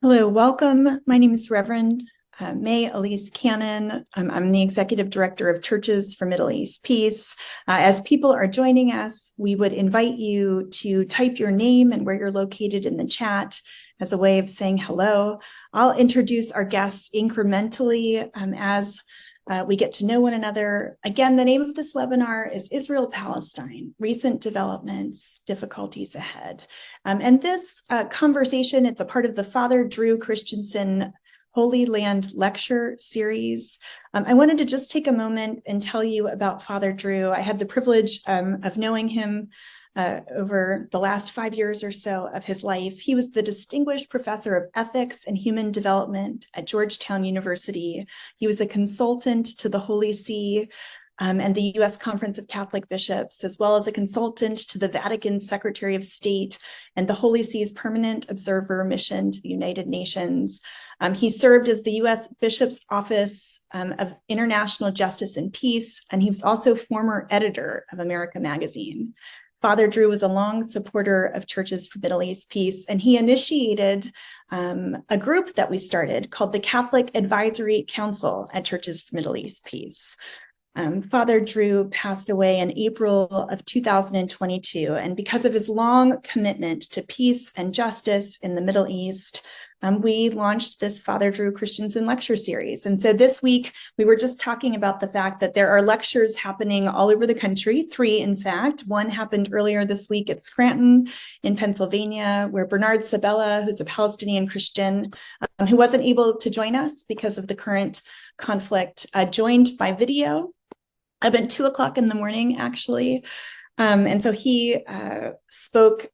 Hello, welcome. My name is Reverend May Elise Cannon. I'm the Executive Director of Churches for Middle East Peace. As people are joining us, we would invite you to type your name and where you're located in the chat as a way of saying hello. I'll introduce our guests incrementally as we get to know one another. Again, the name of this webinar is Israel-Palestine, Recent Developments, Difficulties Ahead. And this conversation, it's a part of the Father Drew Christensen Holy Land Lecture Series. I wanted to just take a moment and tell you about Father Drew. I had the privilege of knowing him over the last 5 years or so of his life. He was the Distinguished Professor of Ethics and Human Development at Georgetown University. He was a consultant to the Holy See and the U.S. Conference of Catholic Bishops, as well as a consultant to the Vatican Secretary of State and the Holy See's Permanent Observer Mission to the United Nations. He served as the U.S. Bishop's Office of International Justice and Peace, and he was also former editor of America Magazine. Father Drew was a long supporter of Churches for Middle East Peace, and he initiated a group that we started called the Catholic Advisory Council at Churches for Middle East Peace. Father Drew passed away in April of 2022, and because of his long commitment to peace and justice in the Middle East, we launched this Father Drew Christensen Lecture Series. And so this week, we were just talking about the fact that there are lectures happening all over the country, 3 in fact. One happened earlier this week at Scranton in Pennsylvania, where Bernard Sabella, who's a Palestinian Christian, who wasn't able to join us because of the current conflict, joined by video about 2 o'clock in the morning, actually. And so he spoke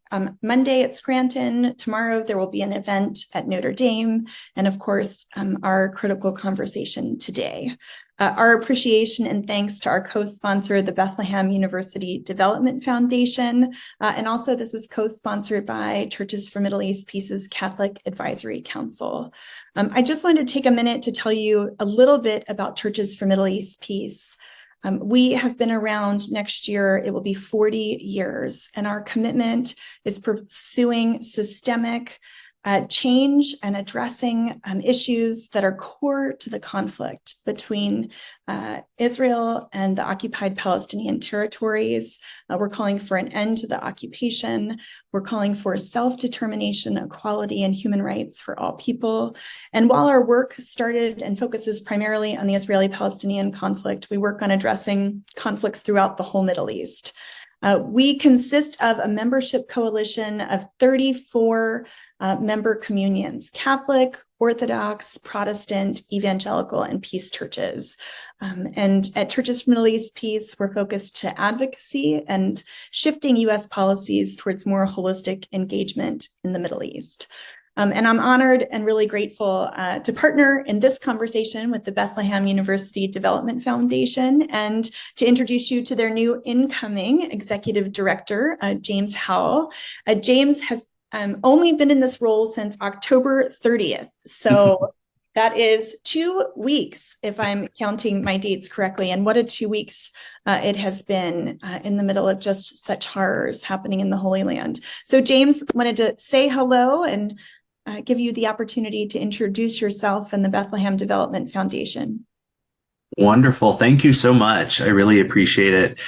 Monday at Scranton. Tomorrow there will be an event at Notre Dame. And of course, our critical conversation today. Our appreciation and thanks to our co-sponsor, the Bethlehem University Development Foundation. And also this is co-sponsored by Churches for Middle East Peace's Catholic Advisory Council. I just wanted to take a minute to tell you a little bit about Churches for Middle East Peace. We have been around next year, it will be 40 years, and our commitment is pursuing systemic change and addressing issues that are core to the conflict between Israel and the occupied Palestinian territories. We're calling for an end to the occupation. We're calling for self-determination, equality, and human rights for all people. And while our work started and focuses primarily on the Israeli-Palestinian conflict, we work on addressing conflicts throughout the whole Middle East. We consist of a membership coalition of 34 member communions, Catholic, Orthodox, Protestant, Evangelical, and Peace churches. And at Churches for Middle East Peace, we're focused to advocacy and shifting U.S. policies towards more holistic engagement in the Middle East. And I'm honored and really grateful to partner in this conversation with the Bethlehem University Development Foundation and to introduce you to their new incoming executive director, James Howell. James has only been in this role since October 30th. So that is 2 weeks, if I'm counting my dates correctly. And what a 2 weeks it has been in the middle of just such horrors happening in the Holy Land. So James, wanted to say hello and give you the opportunity to introduce yourself and the Bethlehem Development Foundation. Wonderful. Thank you so much. I really appreciate it.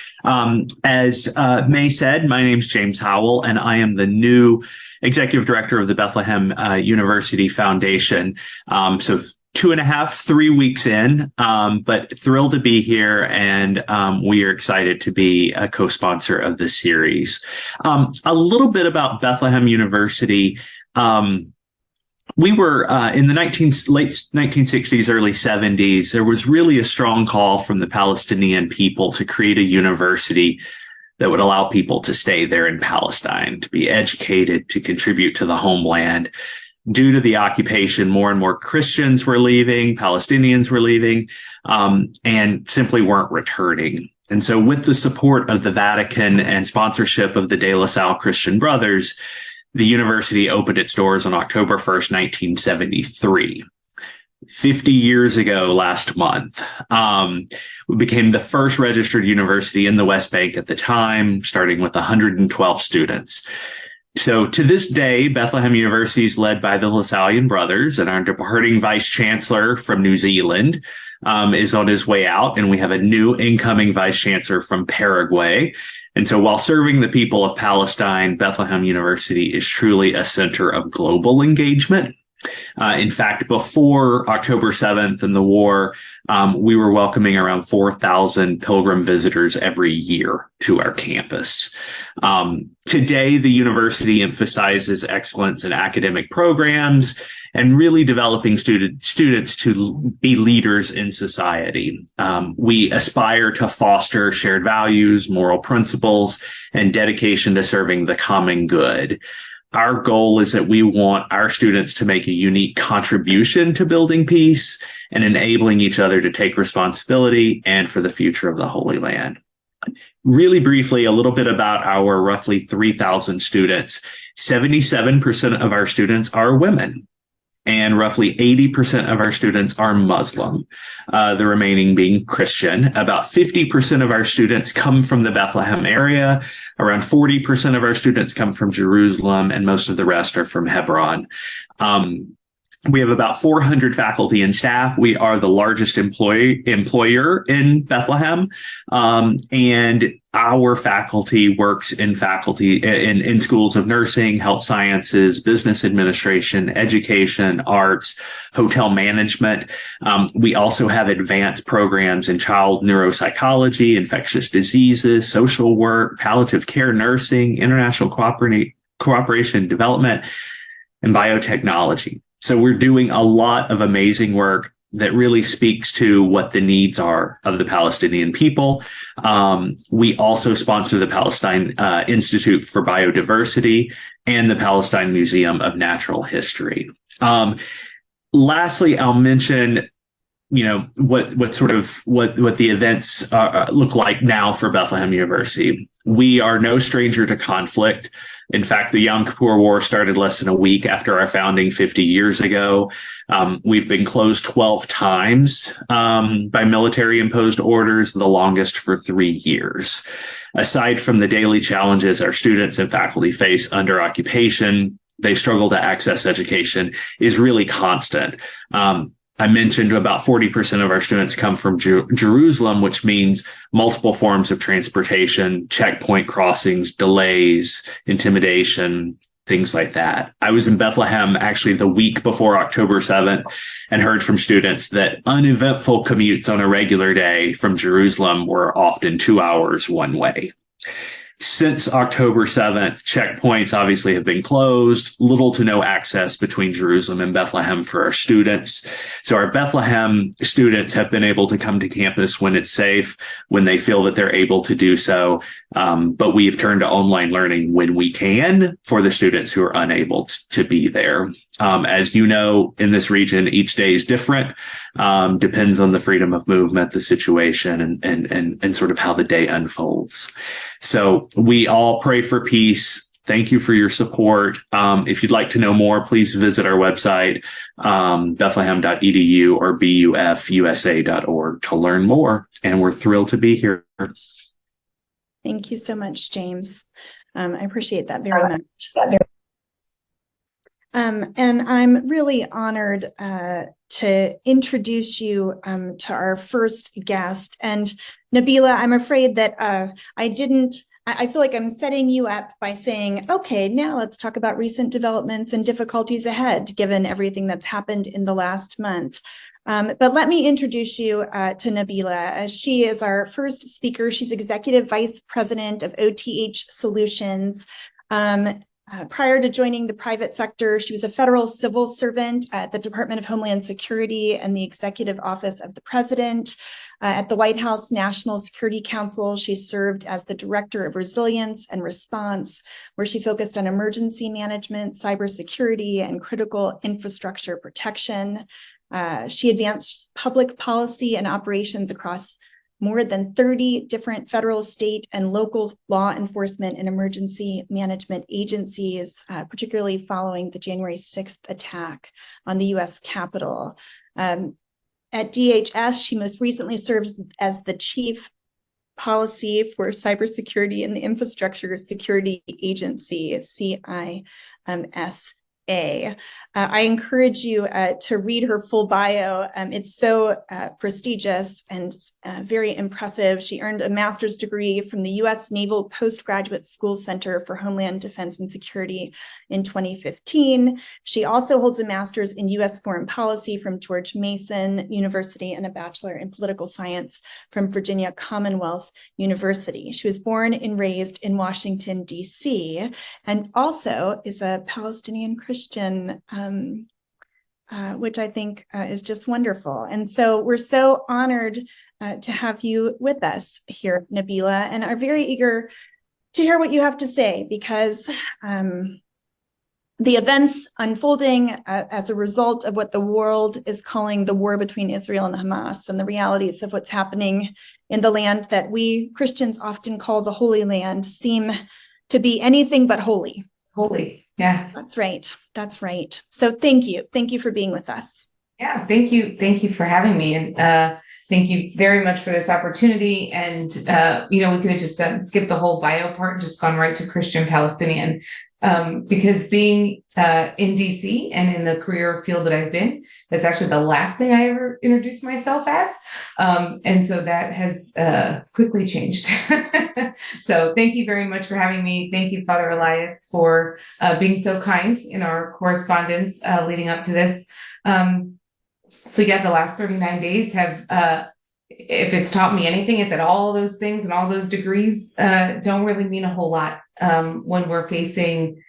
As May said, my name is James Howell, and I am the new executive director of the Bethlehem University Foundation. So 2.5, 3 weeks in, but thrilled to be here. And we are excited to be a co-sponsor of this series. A little bit about Bethlehem University. We were in the late 1960s, early 70s, there was really a strong call from the Palestinian people to create a university that would allow people to stay there in Palestine, to be educated, to contribute to the homeland. Due to the occupation, more and more Christians were leaving, Palestinians were leaving, and simply weren't returning. And so with the support of the Vatican and sponsorship of the De La Salle Christian Brothers, the university opened its doors on October 1st, 1973. 50 years ago last month, we became the first registered university in the West Bank at the time, starting with 112 students. So to this day, Bethlehem University is led by the LaSallian brothers, and our departing vice chancellor from New Zealand is on his way out, and we have a new incoming vice chancellor from Paraguay. And so while serving the people of Palestine, Bethlehem University is truly a center of global engagement. In fact, before October 7th and the war, we were welcoming around 4,000 pilgrim visitors every year to our campus. Today, the university emphasizes excellence in academic programs and really developing students to be leaders in society. We aspire to foster shared values, moral principles, and dedication to serving the common good. Our goal is that we want our students to make a unique contribution to building peace and enabling each other to take responsibility and for the future of the Holy Land. Really briefly, a little bit about our roughly 3,000 students. 77% of our students are women, and roughly 80% of our students are Muslim, the remaining being Christian. About 50% of our students come from the Bethlehem area. Around 40% of our students come from Jerusalem, and most of the rest are from Hebron. We have about 400 faculty and staff. We are the largest employer in Bethlehem, and our faculty works in schools of nursing, health sciences, business administration, education, arts, hotel management. We also have advanced programs in child neuropsychology, infectious diseases, social work, palliative care nursing, international cooperation and development, and biotechnology. So we're doing a lot of amazing work that really speaks to what the needs are of the Palestinian people. We also sponsor the Palestine Institute for Biodiversity and the Palestine Museum of Natural History. Lastly, I'll mention, what the events look like now for Bethlehem University. We are no stranger to conflict. In fact, the Yom Kippur War started less than a week after our founding 50 years ago. We've been closed 12 times by military-imposed orders, the longest for 3 years. Aside from the daily challenges our students and faculty face under occupation, they struggle to access education is really constant. I mentioned about 40% of our students come from Jerusalem, which means multiple forms of transportation, checkpoint crossings, delays, intimidation, things like that. I was in Bethlehem actually the week before October 7th and heard from students that uneventful commutes on a regular day from Jerusalem were often 2 hours one way. Since October 7th, checkpoints obviously have been closed, little to no access between Jerusalem and Bethlehem for our students. So our Bethlehem students have been able to come to campus when it's safe, when they feel that they're able to do so. But we've turned to online learning when we can for the students who are unable to be there. As you know, in this region, each day is different, depends on the freedom of movement, the situation, and sort of how the day unfolds. So we all pray for peace. Thank you for your support. If you'd like to know more, please visit our website, bethlehem.edu or bufusa.org to learn more. And we're thrilled to be here. Thank you so much, James. I appreciate that very much. And I'm really honored to introduce you to our first guest. And Nabeela, I'm afraid that I feel like I'm setting you up by saying, okay, now let's talk about recent developments and difficulties ahead, given everything that's happened in the last month. But let me introduce you to Nabeela. She is our first speaker. She's Executive Vice President of OTH Solutions. Prior to joining the private sector, she was a federal civil servant at the Department of Homeland Security and the Executive Office of the President. At the White House National Security Council, she served as the Director of Resilience and Response, where she focused on emergency management, cybersecurity, and critical infrastructure protection. She advanced public policy and operations across more than 30 different federal, state, and local law enforcement and emergency management agencies, particularly following the January 6th attack on the U.S. Capitol. At DHS, she most recently serves as the Chief Policy for Cybersecurity and the Infrastructure Security Agency, CISA. I encourage you to read her full bio. It's so prestigious and very impressive. She earned a master's degree from the U.S. Naval Postgraduate School Center for Homeland Defense and Security in 2015. She also holds a master's in U.S. Foreign Policy from George Mason University and a bachelor in political science from Virginia Commonwealth University. She was born and raised in Washington, D.C., and also is a Palestinian Christian, which I think is just wonderful. And so we're so honored to have you with us here, Nabeela, and are very eager to hear what you have to say, because the events unfolding as a result of what the world is calling the war between Israel and Hamas, and the realities of what's happening in the land that we Christians often call the Holy Land, seem to be anything but holy. Holy. Yeah. That's right. That's right. So thank you. Thank you for being with us. Yeah. Thank you. Thank you for having me. And thank you very much for this opportunity. And, we could have just skipped the whole bio part and just gone right to Christian Palestinian. Because being in DC and in the career field that I've been, that's actually the last thing I ever introduced myself as. And so that has quickly changed. So thank you very much for having me. Thank you, Father Elias, for being so kind in our correspondence leading up to this. So yeah, the last 39 days have, if it's taught me anything, it's that all those things and all those degrees don't really mean a whole lot when we're facing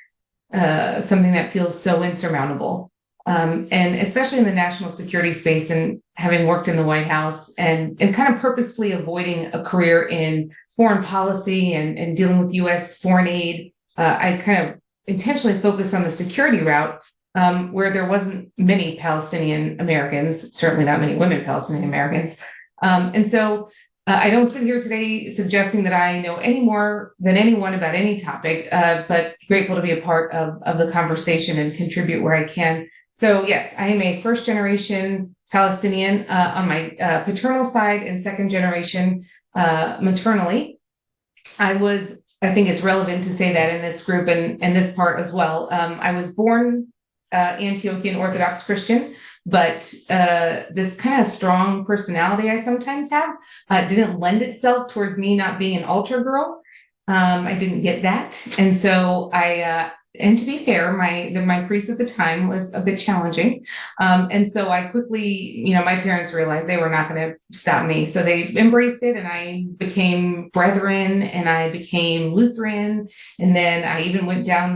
something that feels so insurmountable. And especially in the national security space, and having worked in the White House and kind of purposefully avoiding a career in foreign policy and dealing with U.S. foreign aid, I kind of intentionally focused on the security route, where there wasn't many Palestinian Americans, certainly not many women Palestinian Americans. And so I don't sit here today suggesting that I know any more than anyone about any topic, but grateful to be a part of the conversation and contribute where I can. So yes, I am a first generation Palestinian on my paternal side, and second generation maternally. I think it's relevant to say that in this group and this part as well. I was born Antiochian Orthodox Christian, but this kind of strong personality I sometimes have didn't lend itself towards me not being an altar girl. I didn't get that. And so and to be fair, my priest at the time was a bit challenging. And so I quickly, my parents realized they were not going to stop me. So they embraced it, and I became Brethren, and I became Lutheran. And then I even went down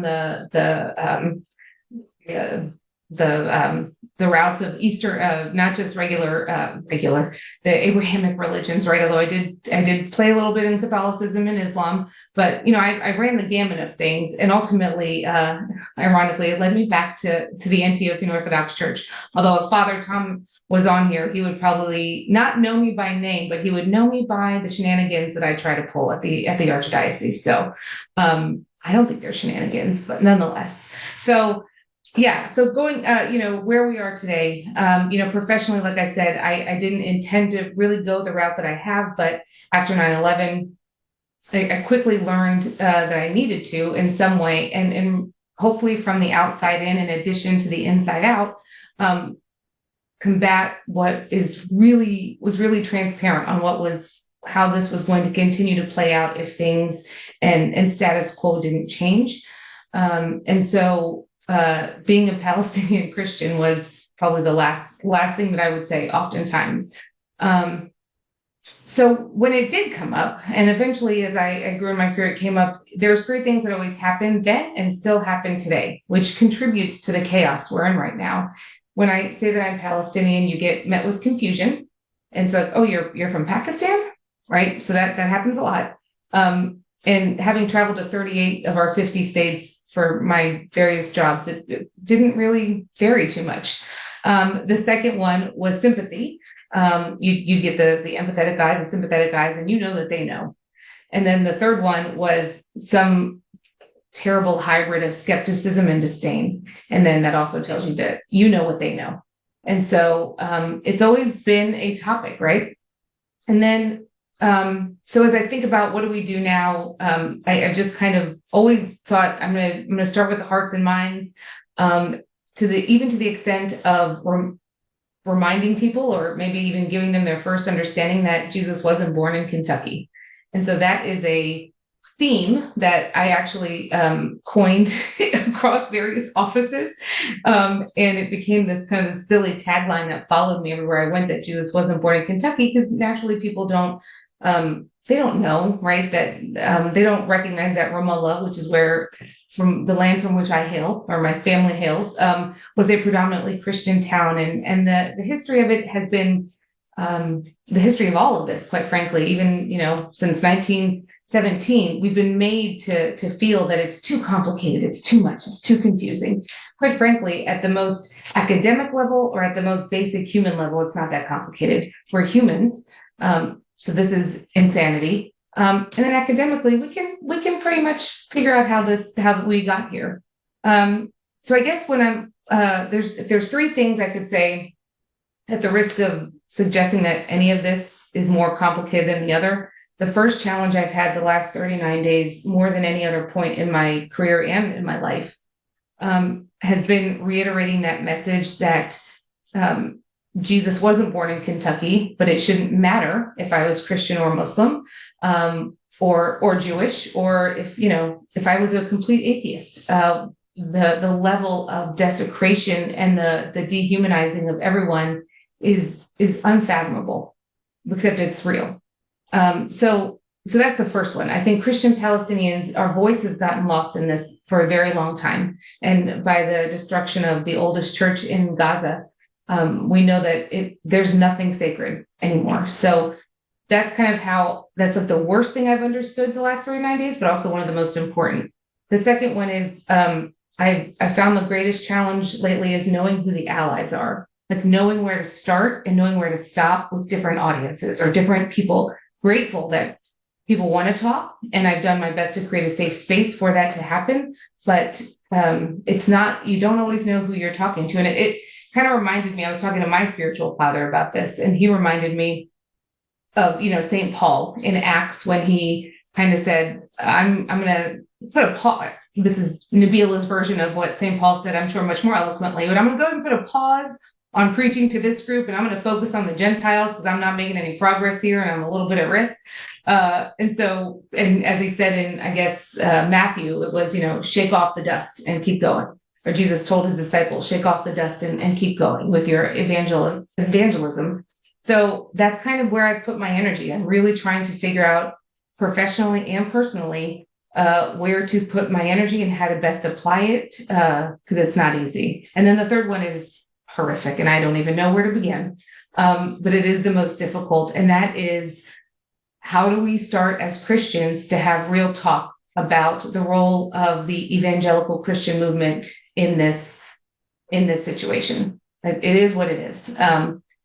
the routes of Easter, not just the Abrahamic religions, right? Although I did play a little bit in Catholicism and Islam, but I ran the gamut of things, and ultimately, ironically, it led me back to the Antiochian Orthodox Church. Although if Father Tom was on here, he would probably not know me by name, but he would know me by the shenanigans that I try to pull at the archdiocese. So I don't think they're shenanigans, but nonetheless. So yeah. So going, where we are today, professionally, like I said, I didn't intend to really go the route that I have, but after 9/11, I quickly learned that I needed to in some way, and hopefully from the outside in addition to the inside out, combat what was really transparent on how this was going to continue to play out if things and status quo didn't change. And so being a Palestinian Christian was probably the last thing that I would say oftentimes. So when it did come up, and eventually as I grew in my career, it came up, there's three things that always happened then and still happen today, which contributes to the chaos we're in right now. When I say that I'm Palestinian, you get met with confusion. And so, oh, you're from Pakistan, right? So that happens a lot. And having traveled to 38 of our 50 states for my various jobs, it didn't really vary too much. The second one was sympathy. You get the empathetic guys, the sympathetic guys, and you know that they know. And then the third one was some terrible hybrid of skepticism and disdain. And then that also tells you that you know what they know. And so it's always been a topic, right? And then So as I think about what do we do now, I just kind of always thought I'm gonna start with the hearts and minds, to the extent of reminding people, or maybe even giving them their first understanding that Jesus wasn't born in Kentucky. And so that is a theme that I actually coined across various offices. And it became this kind of silly tagline that followed me everywhere I went, that Jesus wasn't born in Kentucky, because naturally people they don't know, right? That they don't recognize that Ramallah, which is from the land from which I hail, or my family hails, was a predominantly Christian town. And the history of it has been the history of all of this, quite frankly, even, since 1917, we've been made to feel that it's too complicated, it's too much, it's too confusing. Quite frankly, at the most academic level or at the most basic human level, it's not that complicated. We're humans. So this is insanity. And then academically, we can pretty much figure out how we got here. So I guess when there's three things I could say, at the risk of suggesting that any of this is more complicated than the other. The first challenge I've had the last 39 days, more than any other point in my career and in my life, has been reiterating that message that Jesus wasn't born in Kentucky, but it shouldn't matter if I was Christian or Muslim, or Jewish, or if I was a complete atheist. The level of desecration and the dehumanizing of everyone is unfathomable, except it's real. So that's the first one. I think Christian Palestinians, our voice has gotten lost in this for a very long time. And by the destruction of the oldest church in Gaza, we know that there's nothing sacred anymore. So that's that's like the worst thing I've understood the last 39 days, but also one of the most important. The second one is, I found the greatest challenge lately is knowing who the allies are. Like knowing where to start and knowing where to stop with different audiences or different people. Grateful that people want to talk, and I've done my best to create a safe space for that to happen. But it's not, you don't always know who you're talking to. And it kind of reminded me, I was talking to my spiritual father about this, and he reminded me of, St. Paul in Acts, when he kind of said, I'm going to put a pause. This is Nabeela's version of what St. Paul said, I'm sure much more eloquently, but I'm going to go ahead and put a pause on preaching to this group, and I'm going to focus on the Gentiles because I'm not making any progress here and I'm a little bit at risk. And as he said in, I guess, Matthew, it was, shake off the dust and keep going. Or Jesus told his disciples, shake off the dust and keep going with your evangelism. So that's kind of where I put my energy. I'm really trying to figure out professionally and personally where to put my energy and how to best apply it, because it's not easy. And then the third one is horrific, and I don't even know where to begin. But it is the most difficult, and that is, how do we start as Christians to have real talk about the role of the evangelical Christian movement in this situation? It is what it is.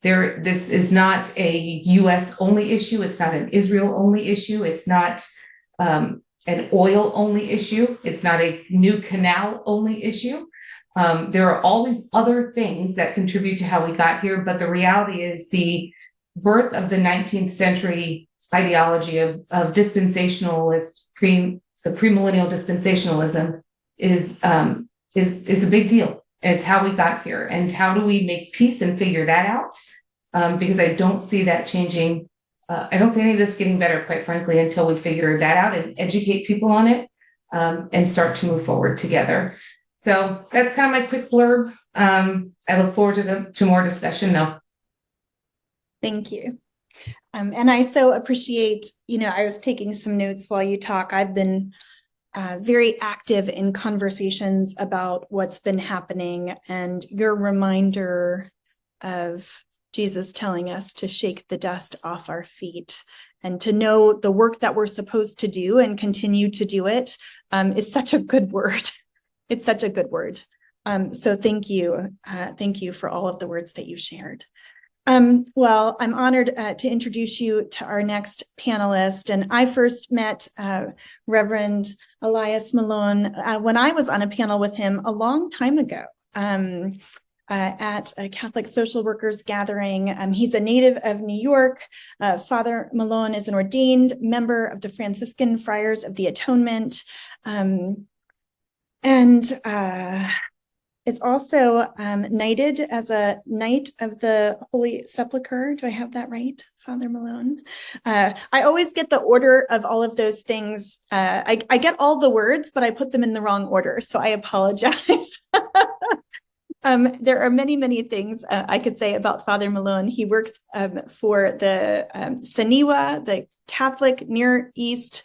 This is not a U.S. only issue. It's not an Israel only issue. It's not an oil only issue. It's not a new canal only issue. There are all these other things that contribute to how we got here, but the reality is the birth of the 19th century ideology of dispensationalist, the premillennial dispensationalism is a big deal. It's how we got here, and how do we make peace and figure that out? Because I don't see that changing. I don't see any of this getting better, quite frankly, until we figure that out and educate people on it, and start to move forward together. So that's kind of my quick blurb. I look forward to more discussion, though. Thank you. And I so appreciate, I was taking some notes while you talk. I've been very active in conversations about what's been happening, and your reminder of Jesus telling us to shake the dust off our feet and to know the work that we're supposed to do and continue to do it is such a good word. It's such a good word. So thank you. Thank you for all of the words that you shared. Well, I'm honored to introduce you to our next panelist. And I first met Reverend Elias Mallon when I was on a panel with him a long time ago. at a Catholic social workers gathering. He's a native of New York. Father Mallon is an ordained member of the Franciscan Friars of the Atonement. Is also knighted as a Knight of the Holy Sepulchre. Do I have that right, Father Mallon? I always get the order of all of those things. I get all the words, but I put them in the wrong order, so I apologize. There are many, many things I could say about Father Mallon. He works for the Saniwa, the Catholic Near East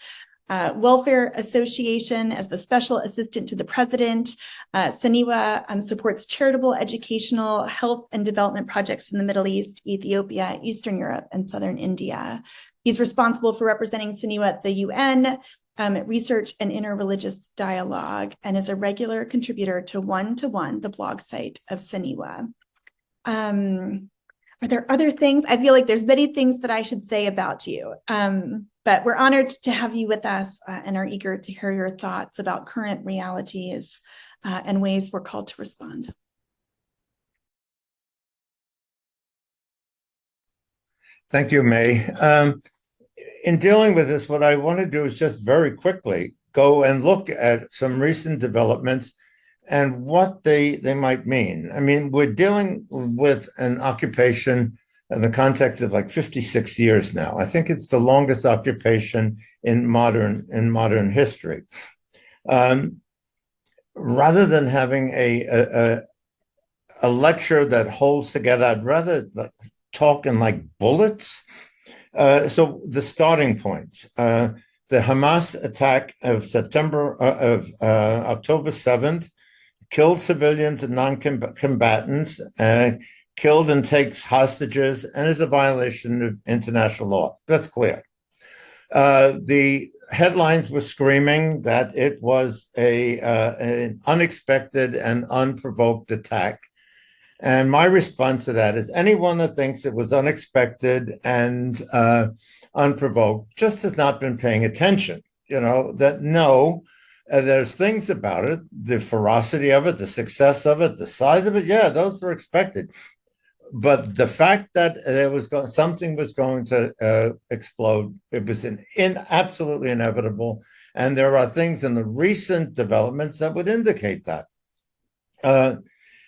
Welfare Association, as the special assistant to the president. Saniwa supports charitable, educational, health, and development projects in the Middle East, Ethiopia, Eastern Europe, and Southern India. He's responsible for representing Saniwa at the UN, research and interreligious dialogue, and is a regular contributor to One, the blog site of Saniwa. Are there other things? I feel like there's many things that I should say about you, but we're honored to have you with us and are eager to hear your thoughts about current realities and ways we're called to respond. Thank you, May. In dealing with this, what I want to do is just very quickly go and look at some recent developments and what they might mean. I mean, we're dealing with an occupation in the context of like 56 years now. I think it's the longest occupation in modern history. Rather than having a lecture that holds together, I'd rather talk in like bullets. So the starting point, the Hamas attack of October 7th, killed civilians and non-combatants, killed and takes hostages, and is a violation of international law. That's clear. The headlines were screaming that it was an unexpected and unprovoked attack. And my response to that is anyone that thinks it was unexpected and unprovoked just has not been paying attention. There's things about it, the ferocity of it, the success of it, the size of it. Yeah, those were expected. But the fact that something was going to explode, it was absolutely inevitable. And there are things in the recent developments that would indicate that.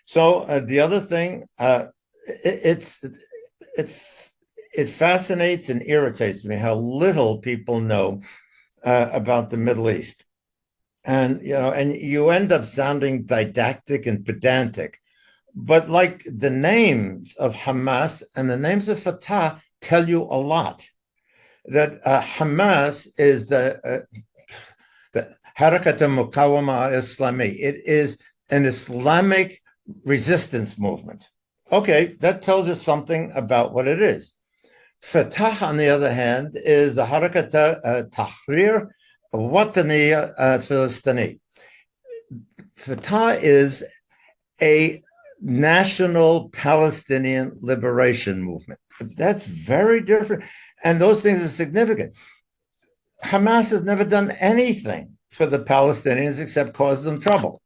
So the other thing, it fascinates and irritates me how little people know about the Middle East. And you end up sounding didactic and pedantic. But like the names of Hamas and the names of Fatah tell you a lot. That Hamas is the Harakat al-Muqawama Islami. It is an Islamic resistance movement. Okay, that tells us something about what it is. Fatah, on the other hand, is a Harakat Tahrir Wataniya Philistini. Fatah is a national Palestinian liberation movement. That's very different. And those things are significant. Hamas has never done anything for the Palestinians except cause them trouble.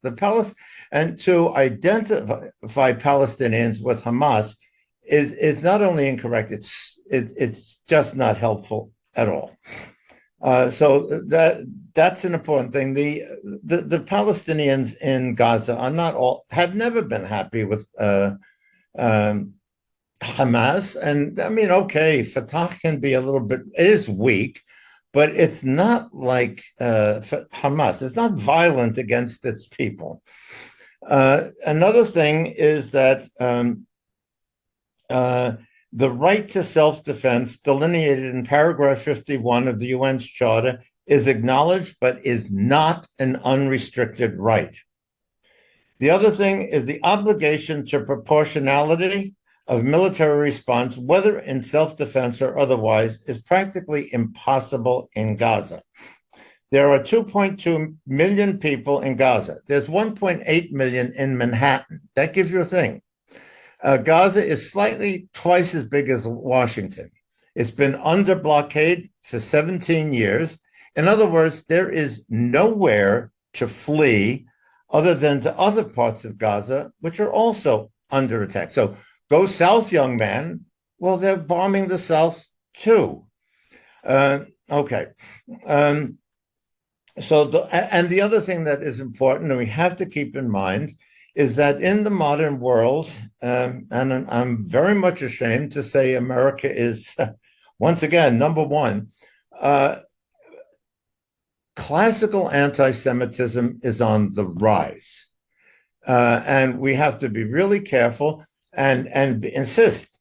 And to identify Palestinians with Hamas is not only incorrect, it's just not helpful at all. So that's an important thing. The Palestinians in Gaza have never been happy with Hamas. And I mean, okay, Fatah can be is weak, but it's not like Hamas. It's not violent against its people. Another thing is that the right to self-defense delineated in paragraph 51 of the UN's Charter is acknowledged, but is not an unrestricted right. The other thing is the obligation to proportionality of military response, whether in self-defense or otherwise, is practically impossible in Gaza. There are 2.2 million people in Gaza. There's 1.8 million in Manhattan. That gives you a thing. Gaza is slightly twice as big as Washington. It's been under blockade for 17 years. In other words, there is nowhere to flee other than to other parts of Gaza, which are also under attack. So go south, young man. Well, they're bombing the south too. Okay. And the other thing that is important, and we have to keep in mind, is that in the modern world, and I'm very much ashamed to say America is, once again, number one, classical anti-Semitism is on the rise. And we have to be really careful and insist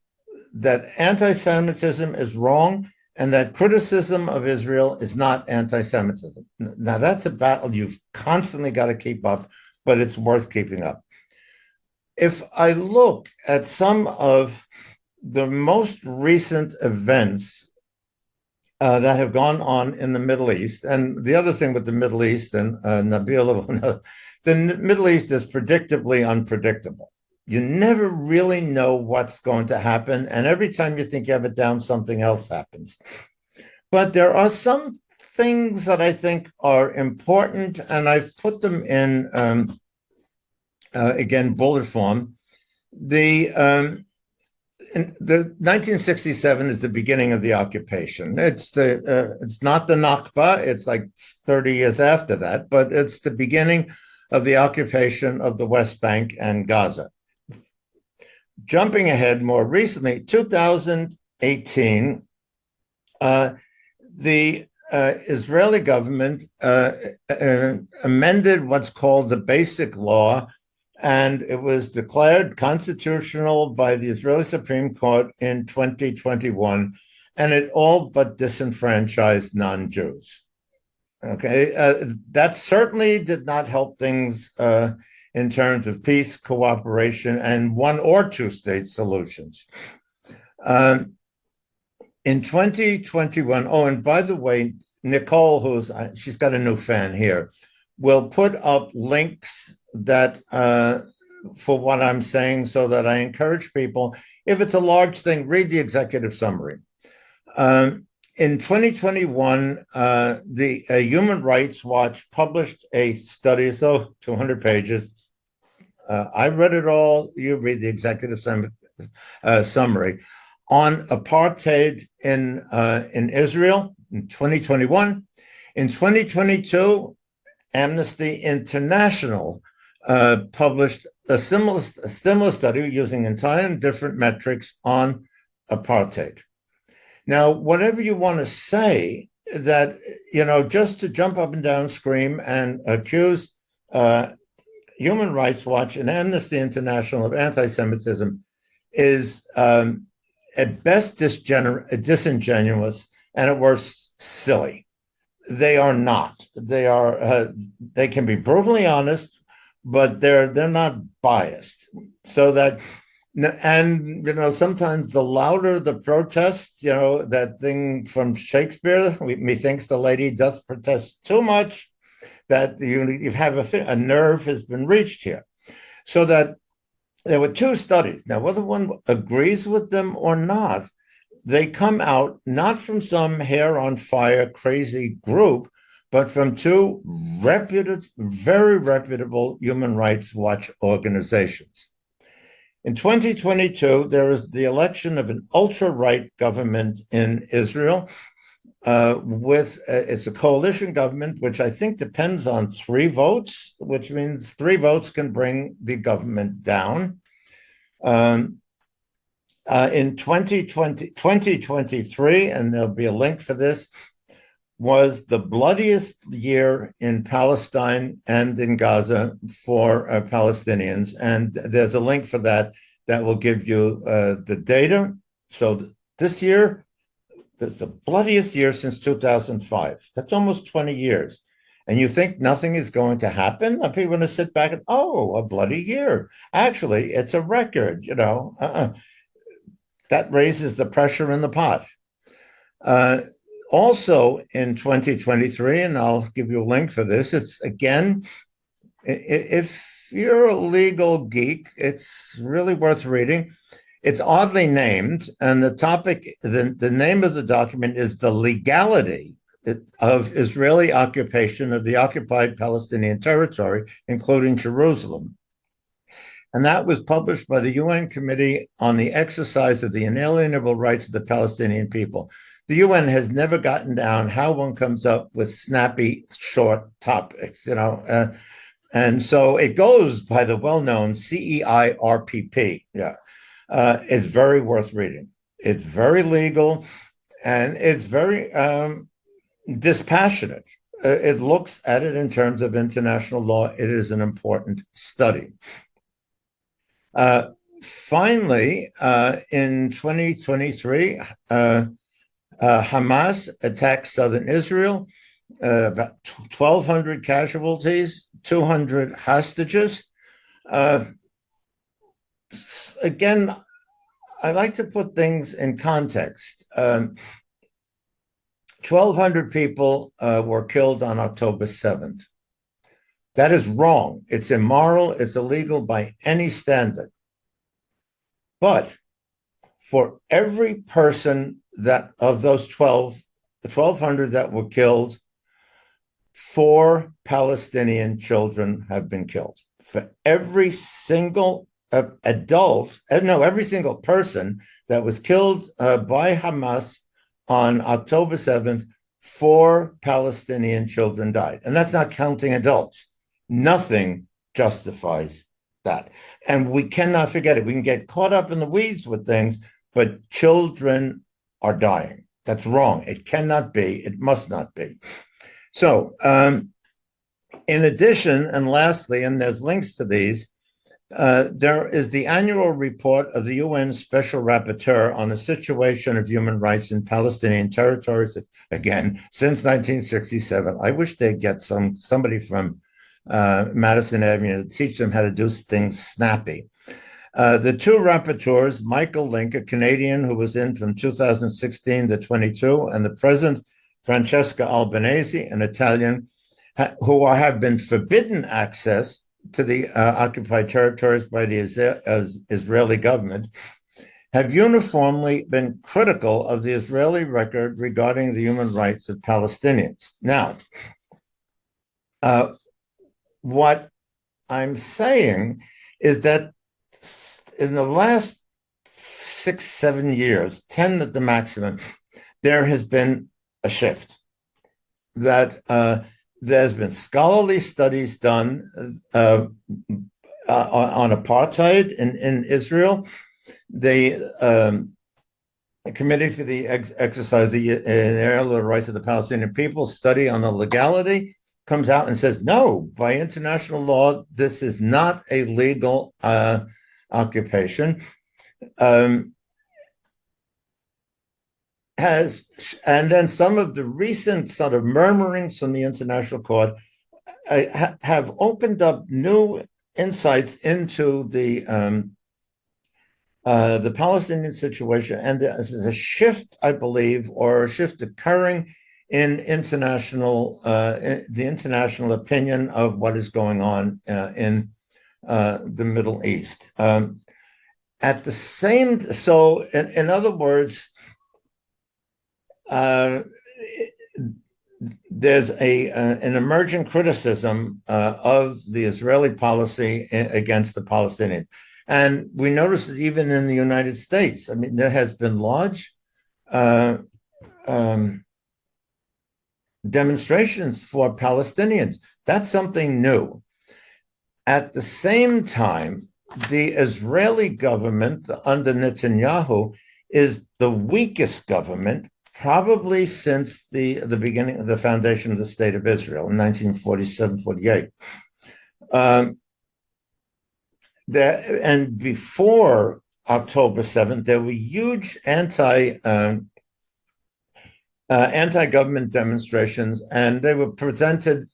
that anti-Semitism is wrong and that criticism of Israel is not anti-Semitism. Now, that's a battle you've constantly got to keep up, but it's worth keeping up. If I look at some of the most recent events that have gone on in the Middle East, and the other thing with the Middle East, and Nabeela, the Middle East is predictably unpredictable. You never really know what's going to happen, and every time you think you have it down, something else happens. But there are some things that I think are important, and I've put them in, again, bullet form. The 1967 is the beginning of the occupation. It's not the Nakba. It's like 30 years after that, but it's the beginning of the occupation of the West Bank and Gaza. Jumping ahead more recently, 2018, the Israeli government amended what's called the Basic Law, and it was declared constitutional by the Israeli Supreme Court in 2021, and it all but disenfranchised non-Jews. Okay, that certainly did not help things in terms of peace, cooperation, and one or two state solutions. In 2021, oh, and by the way, Nicole, she's got a new fan here, will put up links that for what I'm saying, so that I encourage people, if it's a large thing, read the executive summary. In 2021, the Human Rights Watch published a study, so 200 pages. I read it all. You read the executive summary on apartheid in Israel in 2021. In 2022, Amnesty International published a similar study using entirely different metrics on apartheid. Now, whatever you want to say, that, just to jump up and down, scream, and accuse Human Rights Watch and Amnesty International of anti-Semitism is at best disingenuous, and at worst silly. They are not. They are. They can be brutally honest, but they're not biased. So that, and sometimes the louder the protest, that thing from Shakespeare, methinks the lady doth protest too much, that you have a nerve has been reached here. So that there were two studies. Now, whether one agrees with them or not, they come out not from some hair on fire crazy group, but from two very reputable Human Rights Watch organizations. In 2022, there is the election of an ultra-right government in Israel. It's a coalition government, which I think depends on 3 votes, which means 3 votes can bring the government down. In 2023, and there'll be a link for this, was the bloodiest year in Palestine and in Gaza for Palestinians. And there's a link for that will give you the data. So this year, it's the bloodiest year since 2005. That's almost 20 years. And you think nothing is going to happen? People are going to sit back and, a bloody year. Actually, it's a record, That raises the pressure in the pot. Also in 2023, and I'll give you a link for this, it's again, if you're a legal geek, it's really worth reading. It's oddly named, and the topic, the name of the document is The Legality of Israeli Occupation of the Occupied Palestinian Territory, including Jerusalem. And that was published by the UN Committee on the Exercise of the Inalienable Rights of the Palestinian People. The UN has never gotten down how one comes up with snappy, short topics, and so it goes by the well-known CEIRPP. Yeah, it's very worth reading. It's very legal, and it's very dispassionate. It looks at it in terms of international law. It is an important study. Finally, in 2023, Hamas attacked southern Israel, about 1,200 casualties, 200 hostages. Again, I like to put things in context. 1,200 people were killed on October 7th. That is wrong. It's immoral. It's illegal by any standard. But for every person that of those 1,200 that were killed, 4 Palestinian children have been killed. For every single every single person that was killed by Hamas on October 7th, 4 Palestinian children died. And that's not counting adults. Nothing justifies that. And we cannot forget it. We can get caught up in the weeds with things, but children are dying. That's wrong. It cannot be. It must not be. So, in addition, and lastly, and there's links to these, there is the annual report of the UN Special Rapporteur on the situation of human rights in Palestinian territories, again, since 1967. I wish they'd get somebody from Madison Avenue to teach them how to do things snappy. The 2 rapporteurs, Michael Link, a Canadian who was in from 2016 to 22, and the present, Francesca Albanese, an Italian, who have been forbidden access to the occupied territories by the Israeli government, have uniformly been critical of the Israeli record regarding the human rights of Palestinians. Now, what I'm saying is that in the last 6-7 years, 10 at the maximum, there has been a shift. That there's been scholarly studies done on apartheid in Israel. The Committee for the Exercise of the Inalienable Rights of the Palestinian People study on the legality comes out and says, no, by international law, this is not a legal occupation. And then some of the recent sort of murmurings from the International Court have opened up new insights into the Palestinian situation, and there's a shift, I believe, or a shift occurring in the international opinion of what is going on in the Middle East. At the same, so in other words, there's an emerging criticism of the Israeli policy against the Palestinians. And we notice it even in the United States. I mean, there has been large demonstrations for Palestinians. That's something new. At the same time, the Israeli government under Netanyahu is the weakest government probably since the beginning of the foundation of the State of Israel in 1947-48. And before October 7th, there were huge anti-government demonstrations, and they were presented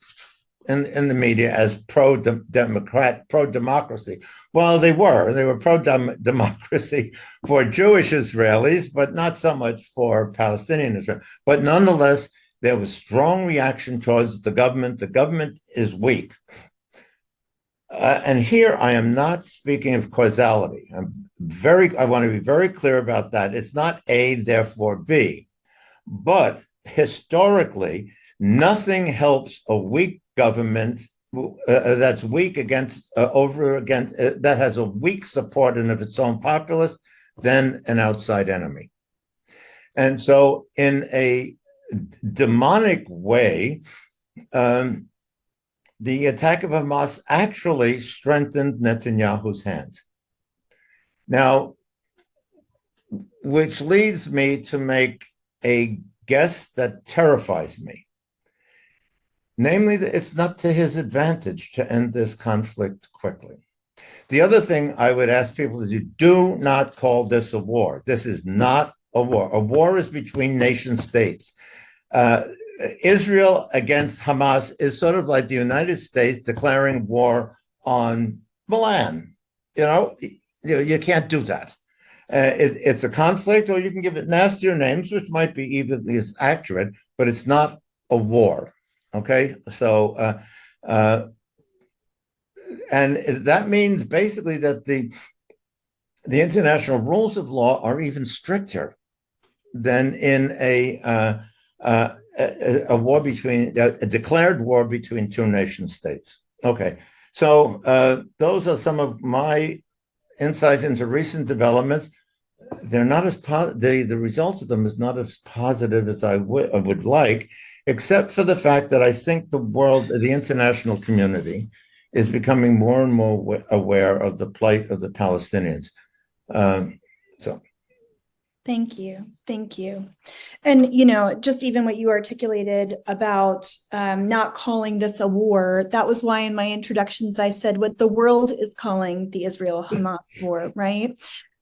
in the media as pro-democracy. Well, they were pro-democracy for Jewish Israelis, but not so much for Palestinian Israel. But nonetheless, there was strong reaction towards the government. The government is weak. And here I am not speaking of causality. I want to be very clear about that. It's not A, therefore B. But historically, nothing helps a weak government that's weak against that has a weak support of its own populace than an outside enemy. And so, in a demonic way, the attack of Hamas actually strengthened Netanyahu's hand. Now, which leads me to make a guess that terrifies me. Namely, that it's not to his advantage to end this conflict quickly. The other thing I would ask people to do not call this a war. This is not a war. A war is between nation states. Israel against Hamas is sort of like the United States declaring war on Milan. You can't do that. It's a conflict, or you can give it nastier names, which might be even as accurate, but it's not a war. Okay, so and that means basically that the international rules of law are even stricter than in a war between a declared war between two nation states. Okay, so those are some of my insights into recent developments. They're not as the result of them is not as positive as I would like, except for the fact that I think the international community, is becoming more and more aware of the plight of the Palestinians. Thank you. And, just even what you articulated about not calling this a war, that was why in my introductions I said what the world is calling the Israel-Hamas war, right?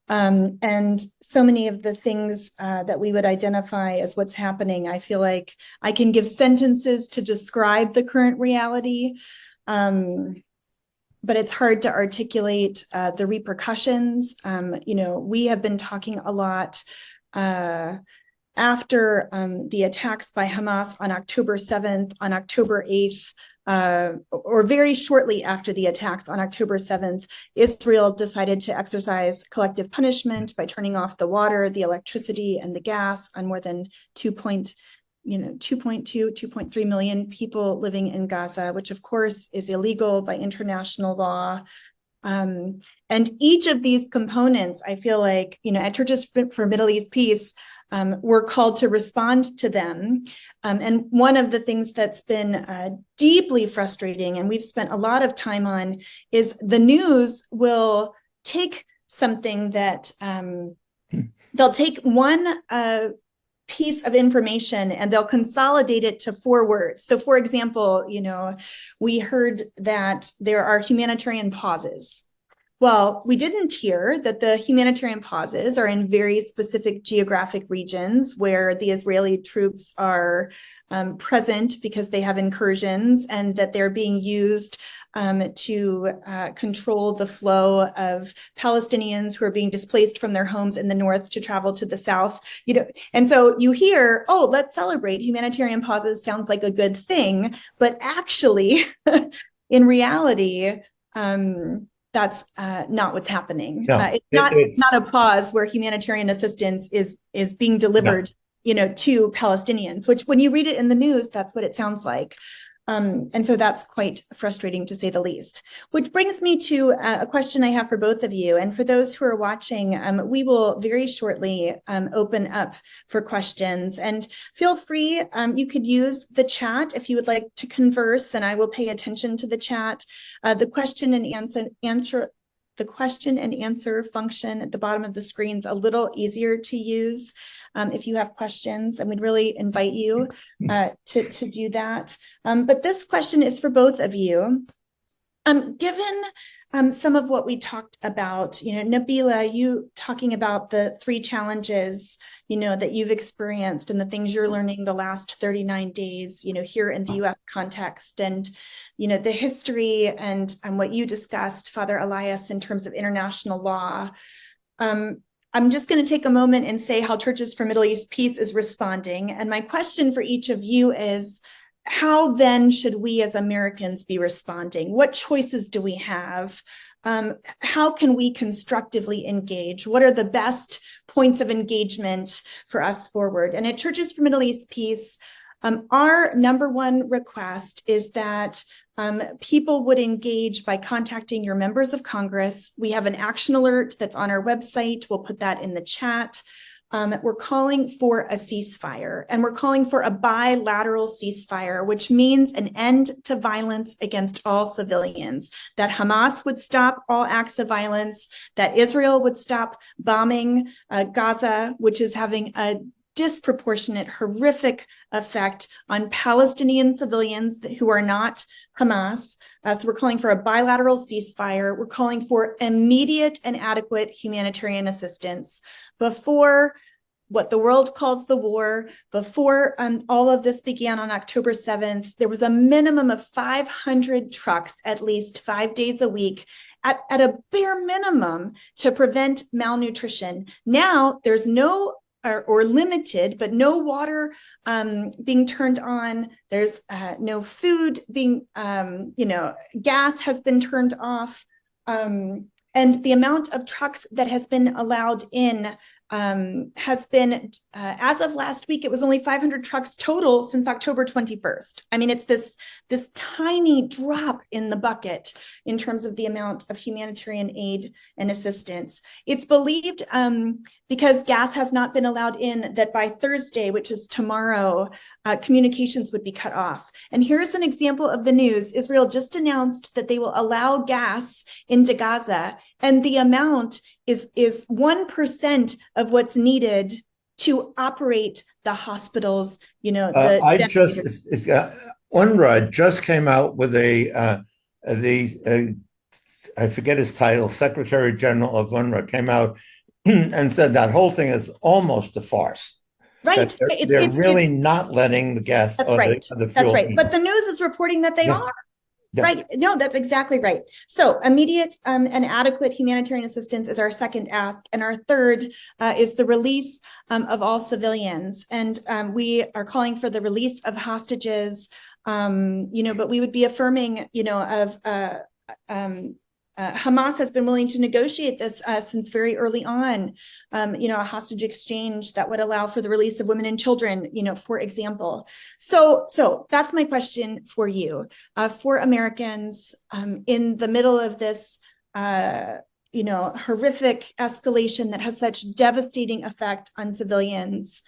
And so many of the things that we would identify as what's happening, I feel like I can give sentences to describe the current reality, but it's hard to articulate the repercussions. We have been talking a lot after the attacks by Hamas on October 7th, on October 8th, or very shortly after the attacks on October 7th, Israel decided to exercise collective punishment by turning off the water, the electricity, and the gas on more than 2.3 million people living in Gaza, which of course is illegal by international law. And each of these components, I feel like, at Churches for Middle East Peace, we're called to respond to them. And one of the things that's been deeply frustrating, and we've spent a lot of time on, is the news will take something that they'll take one piece of information and they'll consolidate it to 4 words. So, for example, we heard that there are humanitarian pauses. Well, we didn't hear that the humanitarian pauses are in very specific geographic regions where the Israeli troops are present because they have incursions, and that they're being used to control the flow of Palestinians who are being displaced from their homes in the north to travel to the south. And so you hear, oh, let's celebrate humanitarian pauses, sounds like a good thing, but actually, in reality, that's not what's happening. No, it's not a pause where humanitarian assistance is being delivered, to Palestinians, which when you read it in the news, that's what it sounds like. And so that's quite frustrating, to say the least. Which brings me to a question I have for both of you. And for those who are watching, we will very shortly open up for questions. And feel free, you could use the chat if you would like to converse, and I will pay attention to the chat. The question and answer function at the bottom of the screen is a little easier to use if you have questions, and we'd really invite you to do that. But this question is for both of you. Given some of what we talked about, Nabeela, you talking about the 3 challenges, that you've experienced and the things you're learning the last 39 days, here in the U.S. context, and, the history and what you discussed, Father Elias, in terms of international law. I'm just going to take a moment and say how Churches for Middle East Peace is responding. And my question for each of you is, how then should we as Americans be responding? What choices do we have? How can we constructively engage? What are the best points of engagement for us forward? And at Churches for Middle East Peace, our number one request is that people would engage by contacting your members of Congress. We have an action alert that's on our website. We'll put that in the chat. We're calling for a ceasefire, and we're calling for a bilateral ceasefire, which means an end to violence against all civilians, that Hamas would stop all acts of violence, that Israel would stop bombing Gaza, which is having a disproportionate, horrific effect on Palestinian civilians who are not Hamas. So we're calling for a bilateral ceasefire. We're calling for immediate and adequate humanitarian assistance before what the world calls the war. Before all of this began on October 7th, there was a minimum of 500 trucks, at least 5 days a week, at a bare minimum to prevent malnutrition. Now there's no or limited, but no water being turned on. There's no food being, gas has been turned off. And the amount of trucks that has been allowed in has been, as of last week, it was only 500 trucks total since October 21st. I mean, it's this tiny drop in the bucket in terms of the amount of humanitarian aid and assistance. It's believed, because gas has not been allowed in, that by Thursday, which is tomorrow, communications would be cut off. And here's an example of the news. Israel just announced that they will allow gas into Gaza, and the amount is 1% of what's needed to operate the hospitals. UNRWA just came out with I forget his title, Secretary General of UNRWA came out and said that whole thing is almost a farce. Right. They're really not letting the gas. That's right. The fuel. That's right. But the news is reporting that they are. Yeah. Right. No, that's exactly right. So immediate and adequate humanitarian assistance is our second ask. And our third is the release of all civilians. And we are calling for the release of hostages, but we would be affirming, Hamas has been willing to negotiate this since very early on, a hostage exchange that would allow for the release of women and children, for example. So that's my question for you, for Americans in the middle of this, horrific escalation that has such devastating effect on civilians.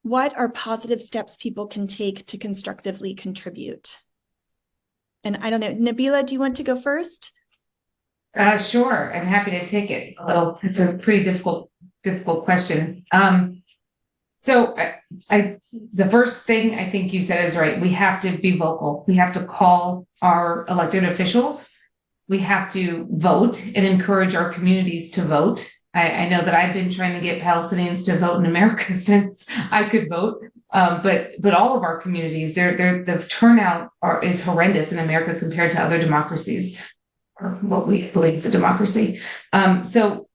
What are positive steps people can take to constructively contribute? And I don't know, Nabeela, do you want to go first? Sure, I'm happy to take it. Although it's a pretty difficult question. So the first thing I think you said is right. We have to be vocal. We have to call our elected officials. We have to vote and encourage our communities to vote. I know that I've been trying to get Palestinians to vote in America since I could vote. But all of our communities, the turnout is horrendous in America compared to other democracies, or what we believe is a democracy. So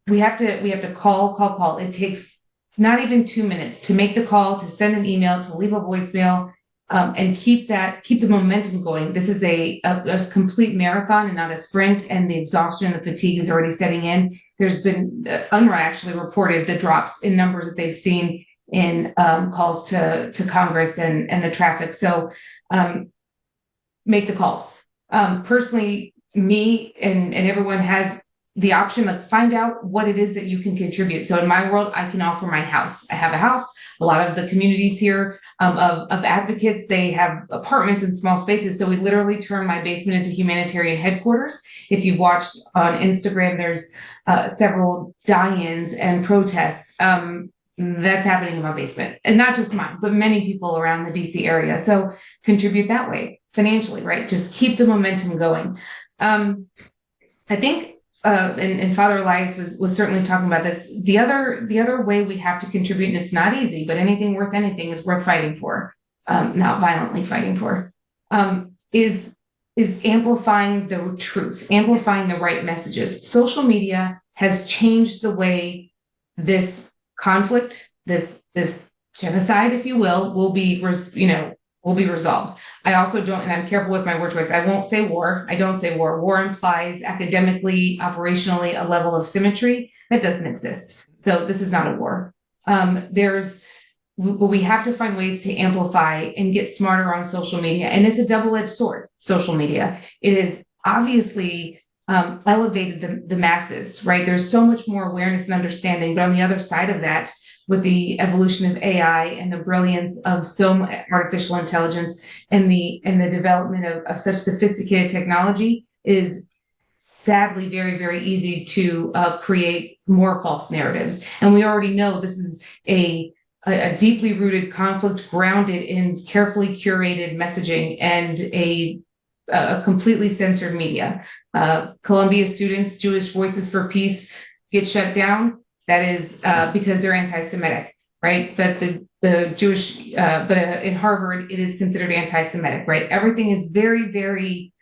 we have to call. It takes not even 2 minutes to make the call, to send an email, to leave a voicemail, and keep the momentum going. This is a complete marathon and not a sprint, and the exhaustion and the fatigue is already setting in. There's been UNRWA actually reported the drops in numbers that they've seen in calls to Congress and the traffic. So make the calls. Personally, me and everyone has the option of find out what it is that you can contribute. So in my world, I can offer my house. I have a house. A lot of the communities here of advocates, they have apartments in small spaces. So we literally turn my basement into humanitarian headquarters. If you've watched on Instagram, there's several die-ins and protests that's happening in my basement, and not just mine, but many people around the DC area. So contribute that way financially, right? Just keep the momentum going. I think, and Father Elias was certainly talking about this. The other way we have to contribute, and it's not easy, but anything worth anything is worth fighting for, not violently fighting for, is amplifying the truth, amplifying the right messages. Social media has changed the way this conflict, this genocide, if you will be resolved. I also don't, and I'm careful with my word choice, I won't say war. I don't say war. War implies academically, operationally, a level of symmetry that doesn't exist. So this is not a war. There's but we have to find ways to amplify and get smarter on social media. And it's a double-edged sword, social media. It has obviously elevated the masses, right? There's so much more awareness and understanding, but on the other side of that, with the evolution of AI and the brilliance of artificial intelligence and the development of such sophisticated technology, is sadly very, very easy to create more false narratives. And we already know this is a deeply rooted conflict grounded in carefully curated messaging and a completely censored media. Columbia students, Jewish Voices for Peace, get shut down. That is because they're anti-Semitic, right? But the Jewish, in Harvard, it is considered anti-Semitic, right? Everything is very, very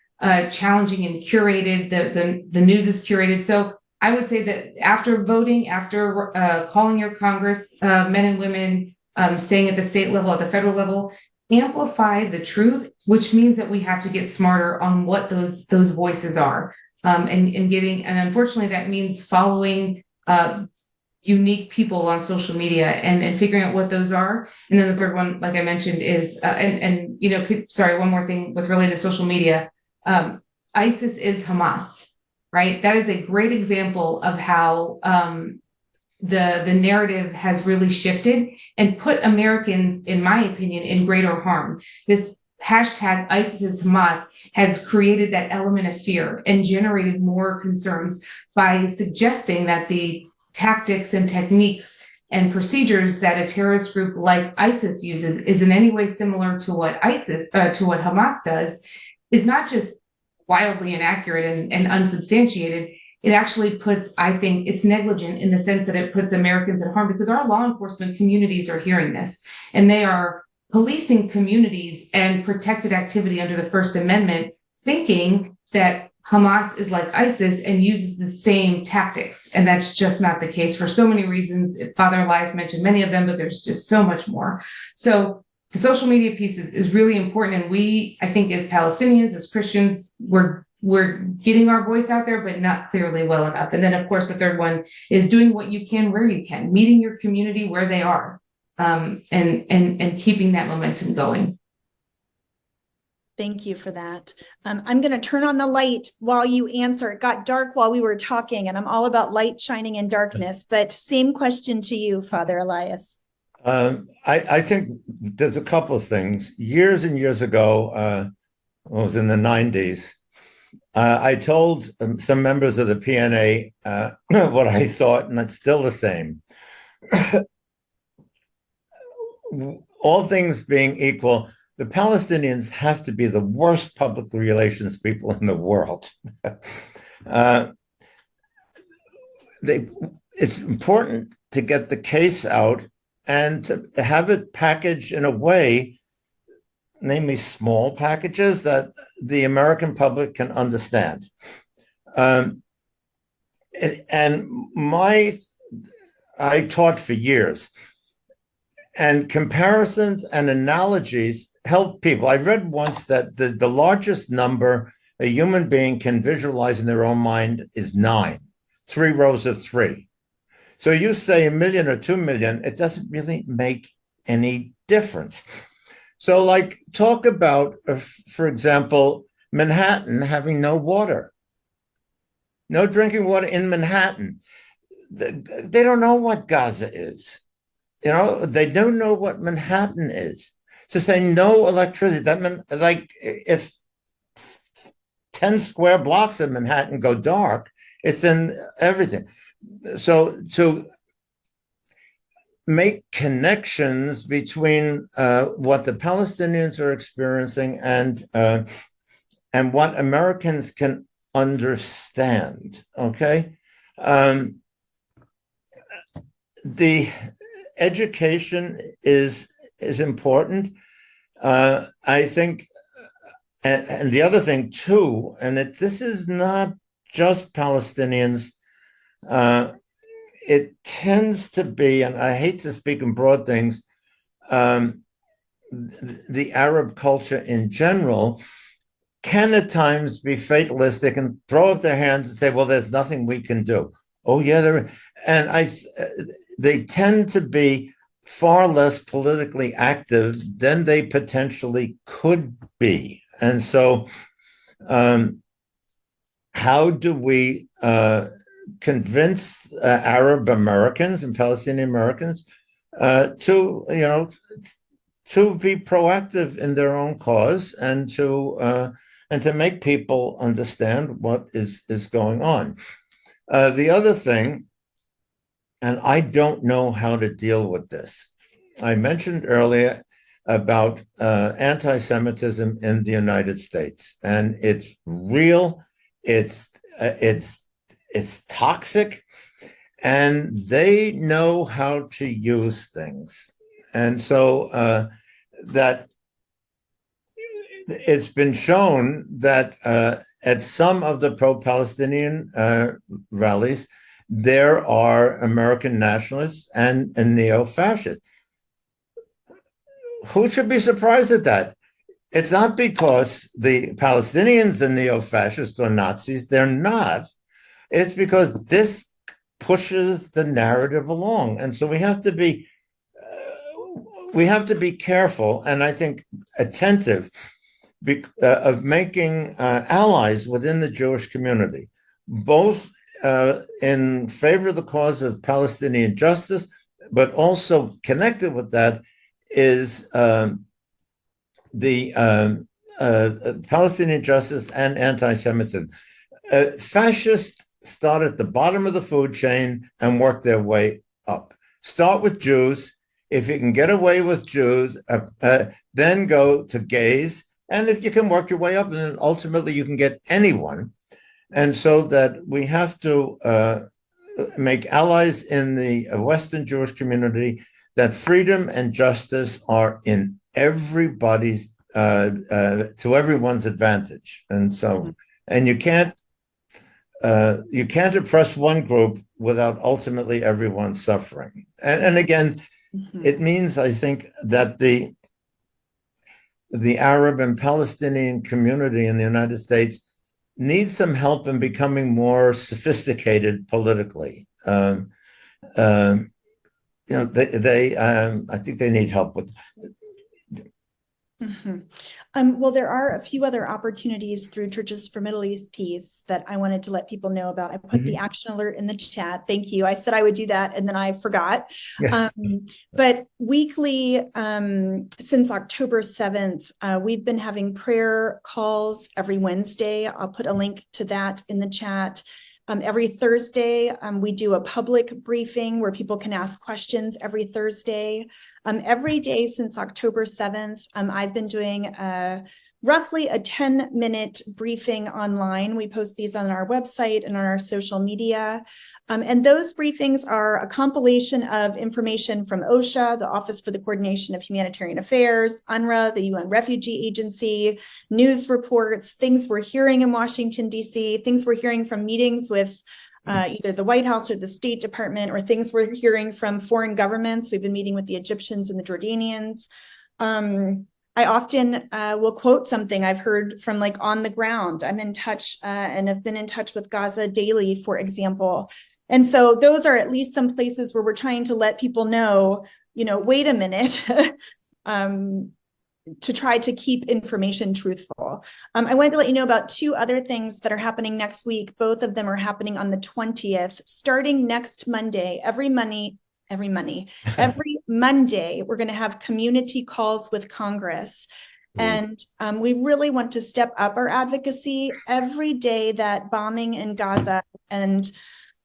challenging and curated. The news is curated. So I would say that after voting, after calling your Congress, men and women, staying at the state level, at the federal level, amplify the truth, which means that we have to get smarter on what those voices are, and unfortunately that means following unique people on social media and figuring out what those are. And then the third one, like I mentioned, is one more thing with related to social media. ISIS is Hamas, right? That is a great example of how the narrative has really shifted and put Americans, in my opinion, in greater harm. This hashtag ISIS is Hamas has created that element of fear and generated more concerns by suggesting that the tactics and techniques and procedures that a terrorist group like ISIS uses is in any way similar to what Hamas does, is not just wildly inaccurate and unsubstantiated. It actually puts, I think it's negligent in the sense that it puts Americans at harm, because our law enforcement communities are hearing this and they are policing communities and protected activity under the First Amendment, thinking that Hamas is like ISIS and uses the same tactics. And that's just not the case for so many reasons. Father Elias mentioned many of them, but there's just so much more. So the social media piece is really important. And we, I think, as Palestinians, as Christians, we're getting our voice out there, but not clearly well enough. And then, of course, the third one is doing what you can where you can, meeting your community where they are, and keeping that momentum going. Thank you for that. I'm going to turn on the light while you answer. It got dark while we were talking, and I'm all about light shining in darkness. But same question to you, Father Elias. I think there's a couple of things. Years and years ago, it was in the 90s, I told some members of the PNA what I thought, and it's still the same. All things being equal, the Palestinians have to be the worst public relations people in the world. It's important to get the case out and to have it packaged in a way, namely small packages, that the American public can understand. I taught for years, and comparisons and analogies help people. I read once that the largest number a human being can visualize in their own mind is 9, 3 rows of 3. So you say 1 million or 2 million, it doesn't really make any difference. So, like, talk about, for example, Manhattan having no water, no drinking water in Manhattan. They don't know what Gaza is. You know, they don't know what Manhattan is. To say no electricity, that meant, like, if 10 square blocks of Manhattan go dark, it's in everything. So to make connections between what the Palestinians are experiencing and what Americans can understand, okay? The education is important. I think, and the other thing too, and this is not just Palestinians, it tends to be, and I hate to speak in broad things, the Arab culture in general can at times be fatalistic and throw up their hands and say, well, there's nothing we can do. Oh, yeah, and they tend to be far less politically active than they potentially could be. And so, how do we convince Arab Americans and Palestinian Americans to be proactive in their own cause and to make people understand what is going on? The other thing, and I don't know how to deal with this. I mentioned earlier about anti-Semitism in the United States, and it's real. It's toxic, and they know how to use things. And so that it's been shown that at some of the pro-Palestinian rallies, there are American nationalists and neo-fascists. Who should be surprised at that? It's not because the Palestinians are neo-fascists or Nazis. They're not. It's because this pushes the narrative along. And so we have to be careful, and I think attentive, of making allies within the Jewish community, both in favor of the cause of Palestinian justice, but also connected with that is the Palestinian justice and anti-Semitism. Fascists start at the bottom of the food chain and work their way up. Start with Jews. If you can get away with Jews, then go to gays. And if you can work your way up, then ultimately you can get anyone. And so that we have to make allies in the Western Jewish community, that freedom and justice are in everybody's, to everyone's advantage. And so, and you can't oppress one group without ultimately everyone suffering. And again, it means, I think, that the Arab and Palestinian community in the United States needs some help in becoming more sophisticated politically. I think they need help with. Well, there are a few other opportunities through Churches for Middle East Peace that I wanted to let people know about. I put the action alert in the chat. Thank you. I said I would do that, and then I forgot. Yeah. But weekly, since October 7th, we've been having prayer calls every Wednesday. I'll put a link to that in the chat. Every Thursday, we do a public briefing where people can ask questions every Thursday. Every day since October 7th, I've been doing roughly a 10-minute briefing online. We post these on our website and on our social media. And those briefings are a compilation of information from OSHA, the Office for the Coordination of Humanitarian Affairs, UNRWA, the UN Refugee Agency, news reports, things we're hearing in Washington, D.C., things we're hearing from meetings with either the White House or the State Department, or things we're hearing from foreign governments. We've been meeting with the Egyptians and the Jordanians. I often will quote something I've heard from like on the ground. I'm in touch and have been in touch with Gaza daily, for example. And so those are at least some places where we're trying to let people know, wait a minute, to try to keep information truthful. I wanted to let you know about two other things that are happening next week. Both of them are happening on the 20th, starting next Monday. Every Monday, we're going to have community calls with Congress. And we really want to step up our advocacy every day that bombing in Gaza and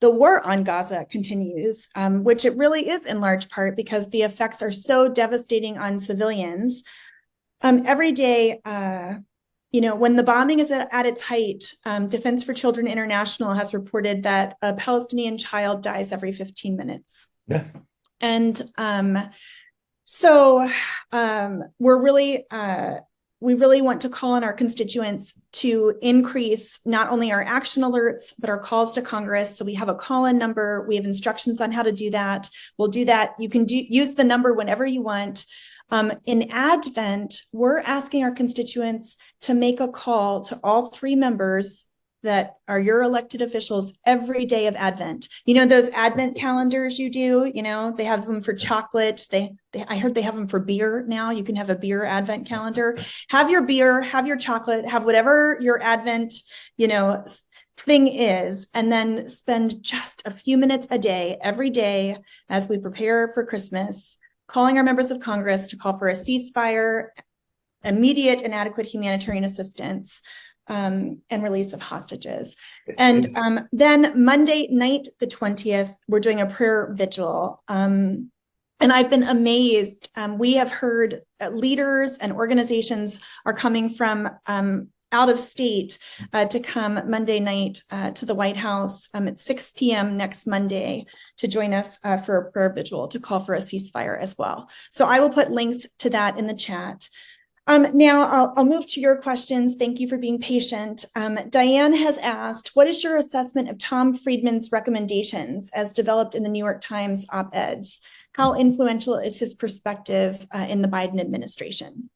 the war on Gaza continues, which it really is in large part because the effects are so devastating on civilians. Every day, when the bombing is at its height, Defense for Children International has reported that a Palestinian child dies every 15 minutes. Yeah. And so we really want to call on our constituents to increase not only our action alerts, but our calls to Congress. So we have a call-in number. We have instructions on how to do that. We'll do that. You can use the number whenever you want. In Advent, we're asking our constituents to make a call to all three members, that are your elected officials every day of Advent. You know, those Advent calendars you do, you know, they have them for chocolate. I heard they have them for beer now. You can have a beer Advent calendar. Have your beer, have your chocolate, have whatever your Advent, you know, thing is, and then spend just a few minutes a day, every day, as we prepare for Christmas, calling our members of Congress to call for a ceasefire, immediate and adequate humanitarian assistance, and release of hostages. And then Monday night, the 20th, we're doing a prayer vigil. And I've been amazed. We have heard leaders and organizations are coming from out of state to come Monday night to the White House at 6 p.m. next Monday to join us for a prayer vigil to call for a ceasefire as well. So I will put links to that in the chat. Now I'll move to your questions. Thank you for being patient. Diane has asked, what is your assessment of Tom Friedman's recommendations as developed in the New York Times op-eds? How influential is his perspective in the Biden administration?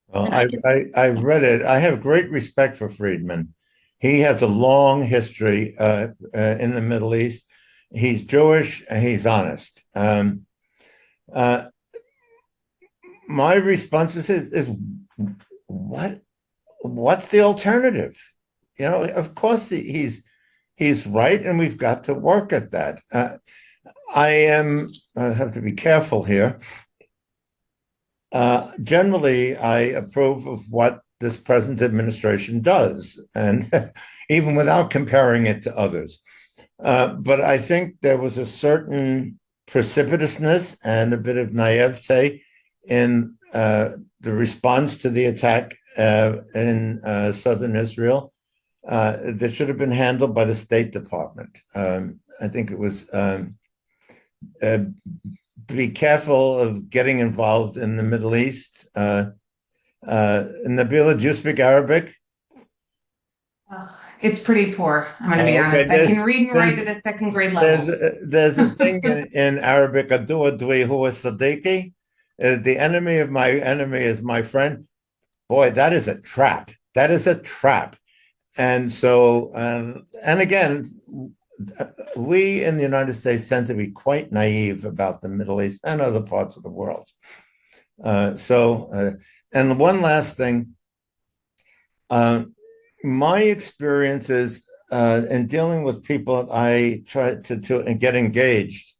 Well, I read it. I have great respect for Friedman. He has a long history in the Middle East. He's Jewish and he's honest. My response is what's the alternative? You know, of course he's right, and we've got to work at that. I have to be careful here. Generally, I approve of what this present administration does, and even without comparing it to others. But I think there was a certain precipitousness and a bit of naivete in the response to the attack in southern Israel that should have been handled by the State Department. I think it was be careful of getting involved in the Middle East. Nabeela, do you speak Arabic? It's pretty poor, I'm going to be honest. I can read and write at a second grade level. There's a thing in Arabic, adu adwi huwa sadiqi. The enemy of my enemy is my friend. Boy, that is a trap. That is a trap. And so, and again, we in the United States tend to be quite naive about the Middle East and other parts of the world. And one last thing, my experiences in dealing with people I try to get engaged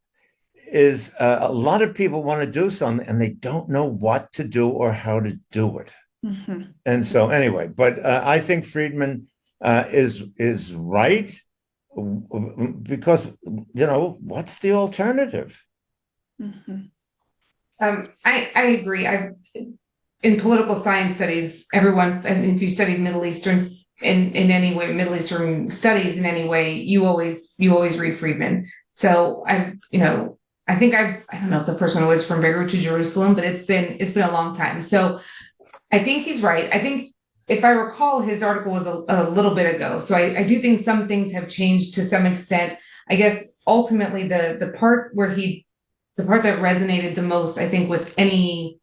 is a lot of people want to do something and they don't know what to do or how to do it. Mm-hmm. And so anyway, but I think Friedman is right, because, you know, what's the alternative? Mm-hmm. I agree. In political science studies, everyone, and if you study Middle Eastern in any way, Middle Eastern studies in any way, you always read Friedman. So I don't know if the person was from Beirut to Jerusalem, but it's been a long time. So I think he's right. I think, if I recall, his article was a little bit ago. So I do think some things have changed to some extent. I guess ultimately the part that resonated the most, I think, with any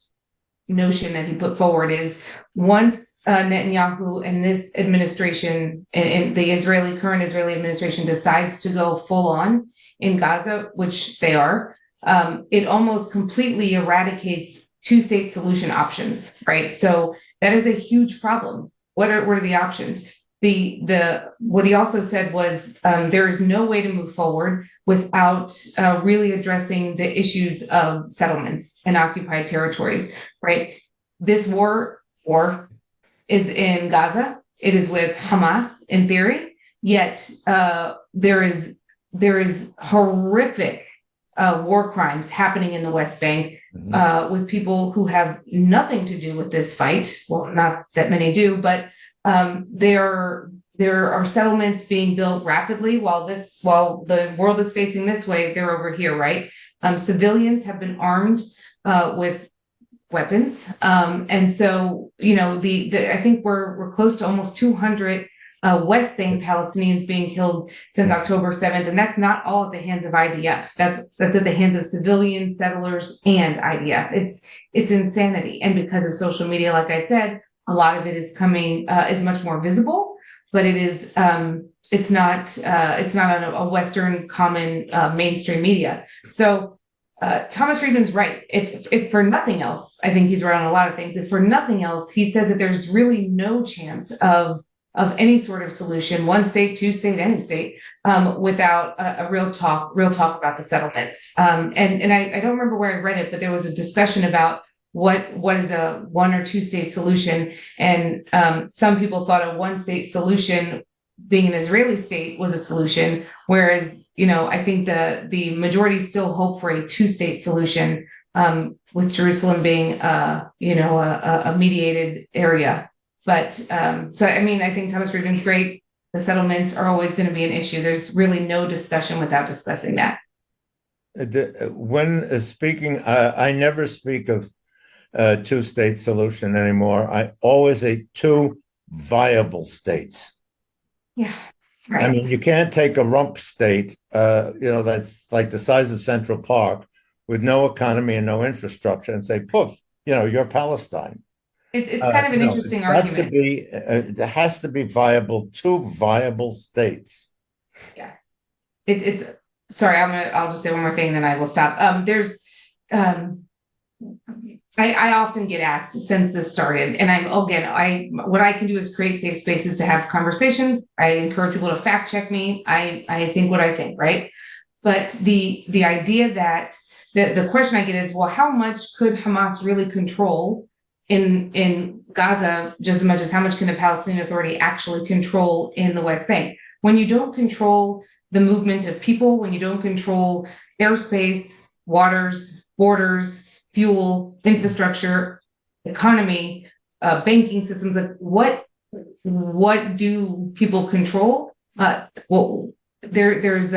notion that he put forward is once Netanyahu and this administration and the current Israeli administration decides to go full on in Gaza, which they are, it almost completely eradicates two-state solution options, right? So that is a huge problem. What are the options? What he also said was there is no way to move forward without really addressing the issues of settlements and occupied territories, right? This war is in Gaza. It is with Hamas in theory, yet there is horrific war crimes happening in the West Bank with people who have nothing to do with this fight. Well, not that many do, but there are settlements being built rapidly while the world is facing this way, they're over here, right? Civilians have been armed with weapons. And so, I think we're close to almost 200 West Bank Palestinians being killed since October 7th. And that's not all at the hands of IDF. That's at the hands of civilians, settlers, and IDF. It's insanity. And because of social media, like I said, A lot of it is coming is much more visible, but it is it's not on a Western common mainstream media. So Thomas Friedman's right. If for nothing else, I think he's right on a lot of things. If for nothing else, he says that there's really no chance of any sort of solution, one state, two state, any state, without a real talk about the settlements. And I don't remember where I read it, but there was a discussion about what is a one or two state solution, and some people thought a one state solution, being an Israeli state, was a solution, whereas I think the majority still hope for a two-state solution, with Jerusalem being a mediated area. But so I mean, I think Thomas Friedman's great. The settlements are always going to be an issue. There's really no discussion without discussing that. When speaking, I never speak of two-state solution anymore. I always say two viable states. Yeah, right. I mean, you can't take a rump state, that's like the size of Central Park with no economy and no infrastructure and say, poof, you're Palestine. It's kind of an interesting argument. There has to be viable, two viable states. Yeah. It's sorry, I'll just say one more thing, then I will stop. I often get asked since this started, and what I can do is create safe spaces to have conversations. I encourage people to fact check me. I think what I think, right? But the idea that the question I get is, well, how much could Hamas really control in Gaza, just as much as how much can the Palestinian Authority actually control in the West Bank? When you don't control the movement of people, when you don't control airspace, waters, borders, fuel, infrastructure, economy, banking systems, like what do people control? Well, there's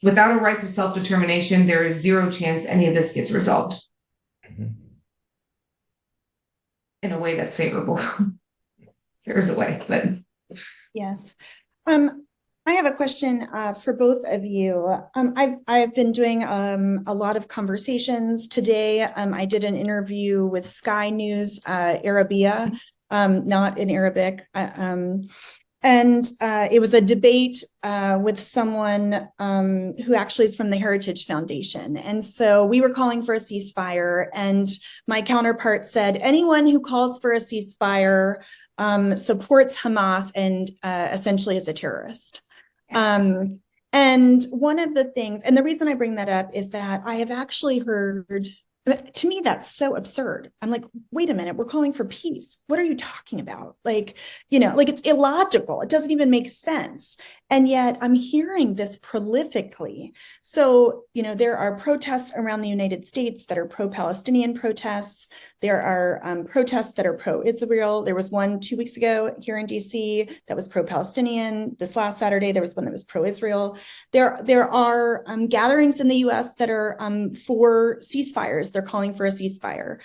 without a right to self-determination, there is zero chance any of this gets resolved in a way that's favorable. There is a way, but yes. I have a question for both of you. I've been doing a lot of conversations today. I did an interview with Sky News Arabia, not in Arabic, and it was a debate with someone who actually is from the Heritage Foundation. And so we were calling for a ceasefire, and my counterpart said, anyone who calls for a ceasefire supports Hamas and essentially is a terrorist. And one of the things, and the reason I bring that up is that I have actually heard, to me, that's so absurd. I'm like, wait a minute, we're calling for peace. What are you talking about? Like it's illogical. It doesn't even make sense. And yet I'm hearing this prolifically. So, there are protests around the United States that are pro-Palestinian protests. There are protests that are pro-Israel. There was one 2 weeks ago here in DC that was pro-Palestinian. This last Saturday, there was one that was pro-Israel. There are gatherings in the US that are for ceasefires. They're calling for a ceasefire,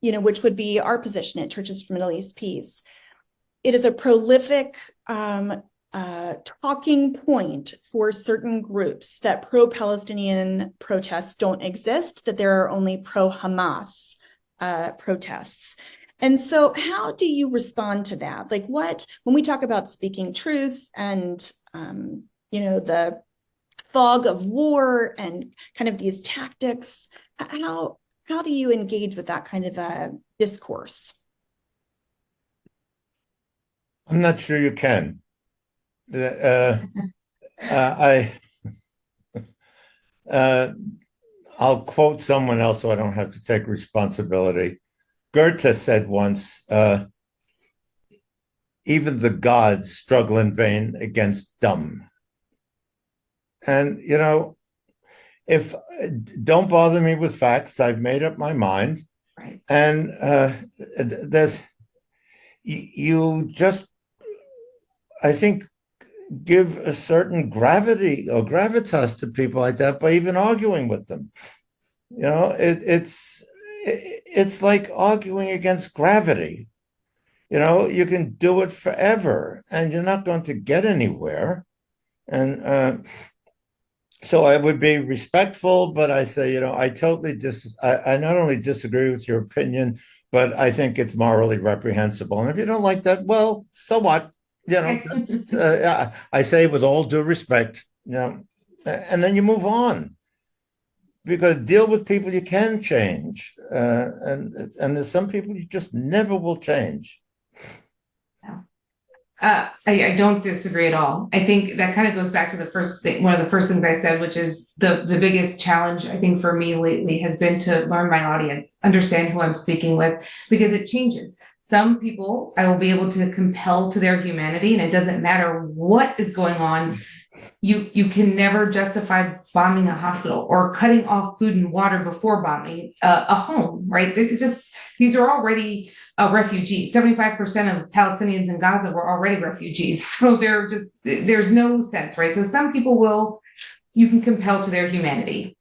which would be our position at Churches for Middle East Peace. It is a prolific talking point for certain groups that pro-Palestinian protests don't exist, that there are only pro-Hamas protests. And so how do you respond to that? Like when we talk about speaking truth and, the fog of war and kind of these tactics, how do you engage with that kind of a discourse? I'm not sure you can. I'll quote someone else so I don't have to take responsibility. Goethe said once, even the gods struggle in vain against dumb. And, if don't bother me with facts, I've made up my mind. Right. And you just, I think, give a certain gravity or gravitas to people like that by even arguing with them. It's like arguing against gravity. You can do it forever and you're not going to get anywhere. And so I would be respectful, but I say, I totally I not only disagree with your opinion, but I think it's morally reprehensible. And if you don't like that, well, so what? That's, I say with all due respect, and then you move on, because deal with people you can change, and there's some people you just never will change. I don't disagree at all. I think that kind of goes back to the first thing, one of the first things I said, which is the biggest challenge I think for me lately has been to learn my audience, understand who I'm speaking with, because it changes. Some people I will be able to compel to their humanity, and it doesn't matter what is going on. You can never justify bombing a hospital or cutting off food and water before bombing a home, right? These are already refugees. 75% of Palestinians in Gaza were already refugees. So there's no sense, right? So some people you can compel to their humanity.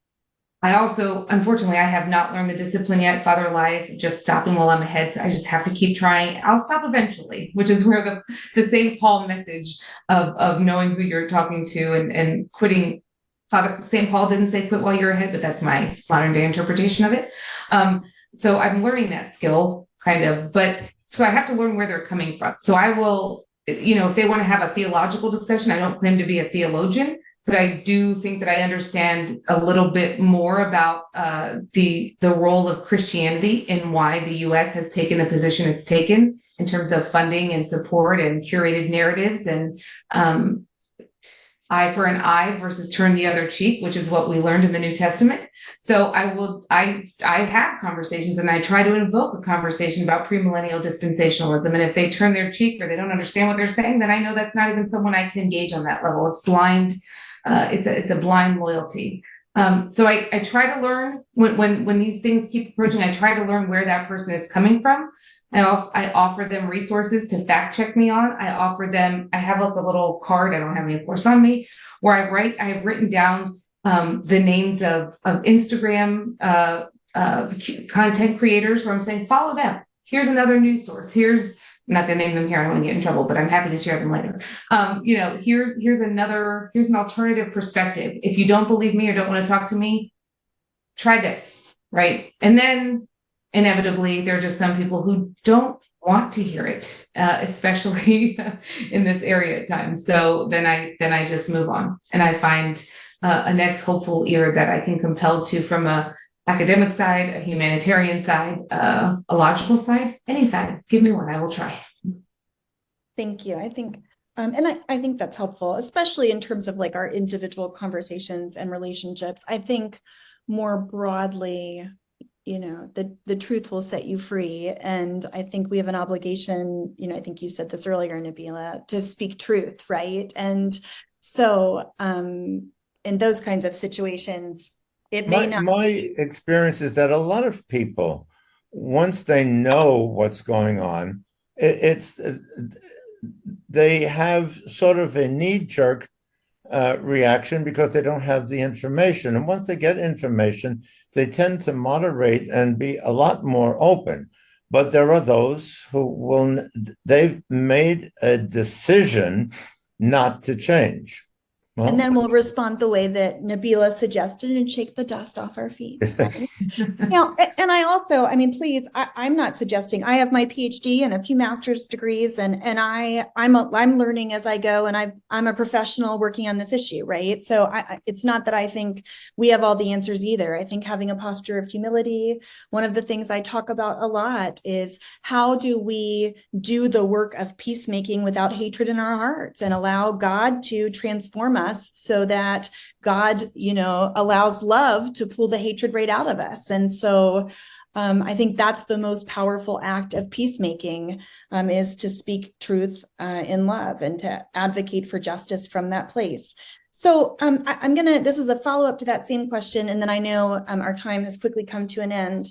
I also, unfortunately, I have not learned the discipline yet. Father Elias, just stopping while I'm ahead. So I just have to keep trying. I'll stop eventually, which is where the St. Paul message of knowing who you're talking to and quitting. Father St. Paul didn't say quit while you're ahead, but that's my modern day interpretation of it. So I'm learning that skill kind of, so I have to learn where they're coming from. So I will, if they want to have a theological discussion, I don't claim to be a theologian, but I do think that I understand a little bit more about the role of Christianity and why the U.S. has taken the position it's taken in terms of funding and support and curated narratives and eye for an eye versus turn the other cheek, which is what we learned in the New Testament. So I have conversations, and I try to invoke a conversation about premillennial dispensationalism. And if they turn their cheek or they don't understand what they're saying, then I know that's not even someone I can engage on that level. It's blind. It's a blind loyalty. So I try to learn when these things keep approaching, I try to learn where that person is coming from. I offer them resources to fact check me on. I have like a little card, I don't have any of course on me, where I have written down the names of Instagram content creators where I'm saying, follow them. Here's another news source. I'm not going to name them here. I don't want to get in trouble, but I'm happy to share them later. Here's an alternative perspective. If you don't believe me or don't want to talk to me, try this, right? And then inevitably, there are just some people who don't want to hear it, especially in this area at times. So then I just move on, and I find a next hopeful ear that I can compel to from a academic side, a humanitarian side, a logical side, any side. Give me one, I will try. Thank you. I think, I think that's helpful, especially in terms of like our individual conversations and relationships. I think more broadly, the truth will set you free. And I think we have an obligation, I think you said this earlier, Nabeela, to speak truth, right? And so in those kinds of situations, it may not. My experience is that a lot of people, once they know what's going on, they have sort of a knee-jerk reaction because they don't have the information. And once they get information, they tend to moderate and be a lot more open. But there are those who they've made a decision not to change. Well, and then we'll respond the way that Nabeela suggested and shake the dust off our feet. Right? And I also, please, I'm not suggesting. I have my PhD and a few master's degrees, and I'm learning as I go, and I'm a professional working on this issue, right? So it's not that I think we have all the answers either. I think having a posture of humility. One of the things I talk about a lot is how do we do the work of peacemaking without hatred in our hearts and allow God to transform us so that God, allows love to pull the hatred right out of us. And so I think that's the most powerful act of peacemaking, is to speak truth in love and to advocate for justice from that place. So this is a follow-up to that same question. And then I know our time has quickly come to an end.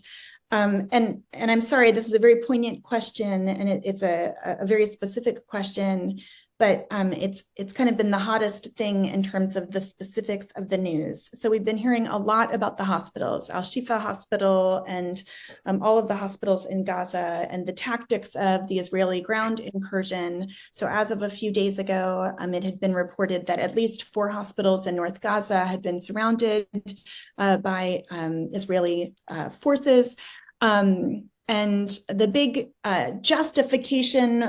And I'm sorry, this is a very poignant question, and it's a very specific question. But it's kind of been the hottest thing in terms of the specifics of the news. So we've been hearing a lot about the hospitals, Al-Shifa Hospital and all of the hospitals in Gaza and the tactics of the Israeli ground incursion. So as of a few days ago, it had been reported that at least 4 hospitals in North Gaza had been surrounded by Israeli forces. And the big justification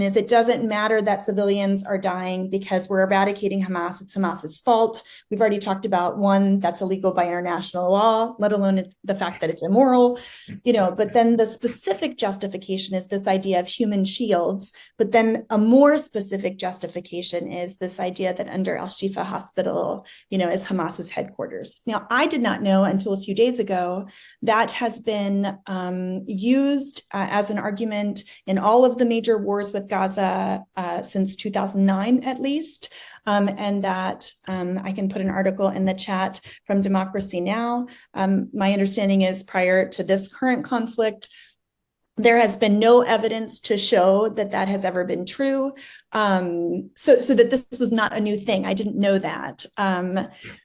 is it doesn't matter that civilians are dying because we're eradicating Hamas. It's Hamas's fault. We've already talked about one, that's illegal by international law, let alone the fact that it's immoral, but then the specific justification is this idea of human shields. But then a more specific justification is this idea that under Al-Shifa Hospital, is Hamas's headquarters. Now, I did not know until a few days ago that has been used as an argument in all of the major wars with Gaza since 2009, at least. And that I can put an article in the chat from Democracy Now! My understanding is prior to this current conflict, there has been no evidence to show that that has ever been true. So that this was not a new thing. I didn't know that.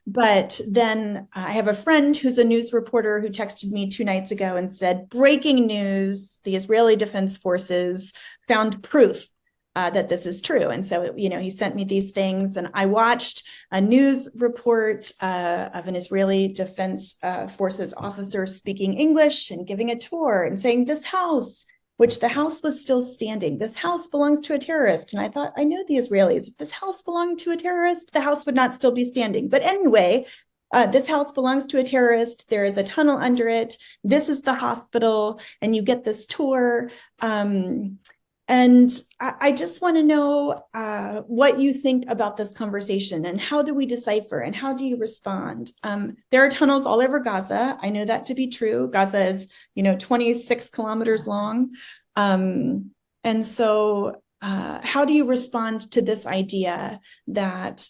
But then I have a friend who's a news reporter who texted me 2 nights ago and said, breaking news, the Israeli Defense Forces found proof that this is true. And so, he sent me these things, and I watched a news report of an Israeli Defense Forces officer speaking English and giving a tour and saying, this house, which the house was still standing, this house belongs to a terrorist. And I thought, I know the Israelis. If this house belonged to a terrorist, the house would not still be standing. But anyway, this house belongs to a terrorist. There is a tunnel under it. This is the hospital, and you get this tour. And I just want to know what you think about this conversation, and how do we decipher, and how do you respond? There are tunnels all over Gaza. I know that to be true. Gaza is, 26 kilometers long. And so how do you respond to this idea that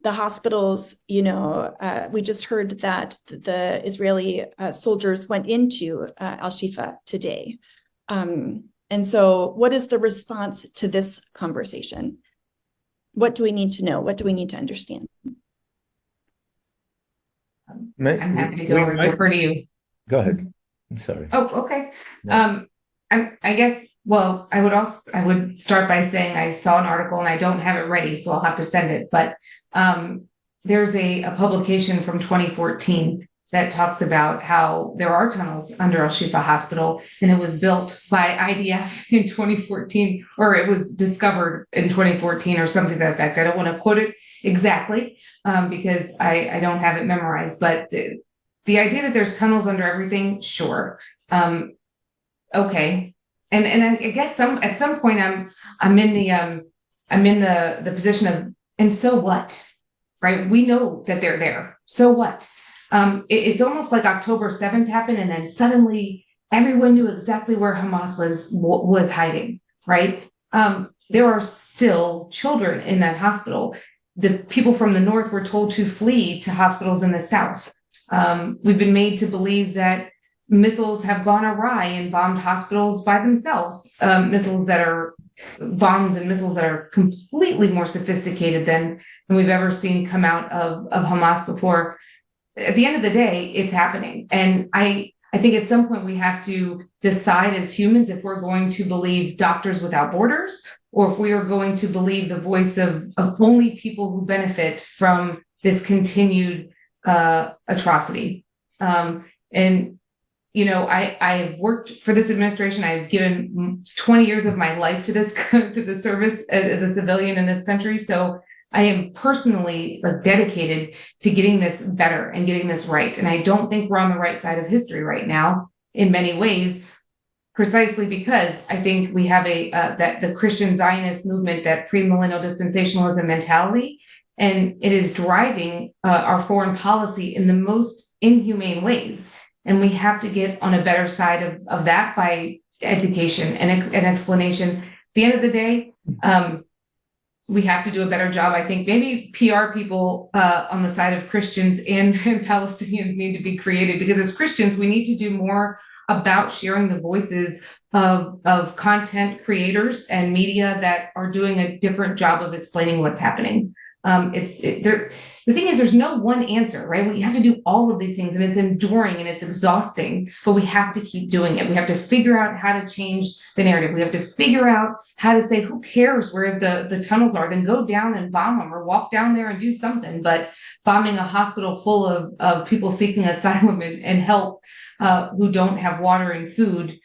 the hospitals, we just heard that the Israeli soldiers went into Al-Shifa today. And so what is the response to this conversation? What do we need to know? What do we need to understand? I'm happy to go or defer to you. Go ahead. I'm sorry. Oh, okay. No. I guess, well, I would start by saying I saw an article and I don't have it ready, so I'll have to send it. But there's a publication from 2014 that talks about how there are tunnels under Al-Shifa Hospital, and it was built by IDF in 2014, or it was discovered in 2014 or something to that effect. I don't want to quote it exactly because I don't have it memorized, but the idea that there's tunnels under everything, sure. Okay. And I guess at some point I'm in the position of, and so what, right? We know that they're there. So what? It's almost like October 7th happened, and then suddenly everyone knew exactly where Hamas was hiding, right? There are still children in that hospital. The people from the north were told to flee to hospitals in the south. We've been made to believe that missiles have gone awry and bombed hospitals by themselves. Missiles that are bombs and missiles that are completely more sophisticated than we've ever seen come out of Hamas before. At the end of the day, it's happening. And I think at some point we have to decide as humans if we're going to believe Doctors Without Borders, or if we are going to believe the voice of only people who benefit from this continued atrocity. And I've worked for this administration. I've given 20 years of my life to this to the service as a civilian in this country. So I am personally dedicated to getting this better and getting this right. And I don't think we're on the right side of history right now in many ways, precisely because I think we have that the Christian Zionist movement, that premillennial dispensationalism mentality, and it is driving our foreign policy in the most inhumane ways. And we have to get on a better side of that by education and explanation. At the end of the day, we have to do a better job. I think maybe PR people on the side of Christians and Palestinians need to be created, because as Christians, we need to do more about sharing the voices of content creators and media that are doing a different job of explaining what's happening. The thing is, there's no one answer, right? We have to do all of these things, and it's enduring and it's exhausting, but we have to keep doing it. We have to figure out how to change the narrative. We have to figure out how to say, who cares where the tunnels are? Then go down and bomb them, or walk down there and do something. But bombing a hospital full of people seeking asylum and help who don't have water and food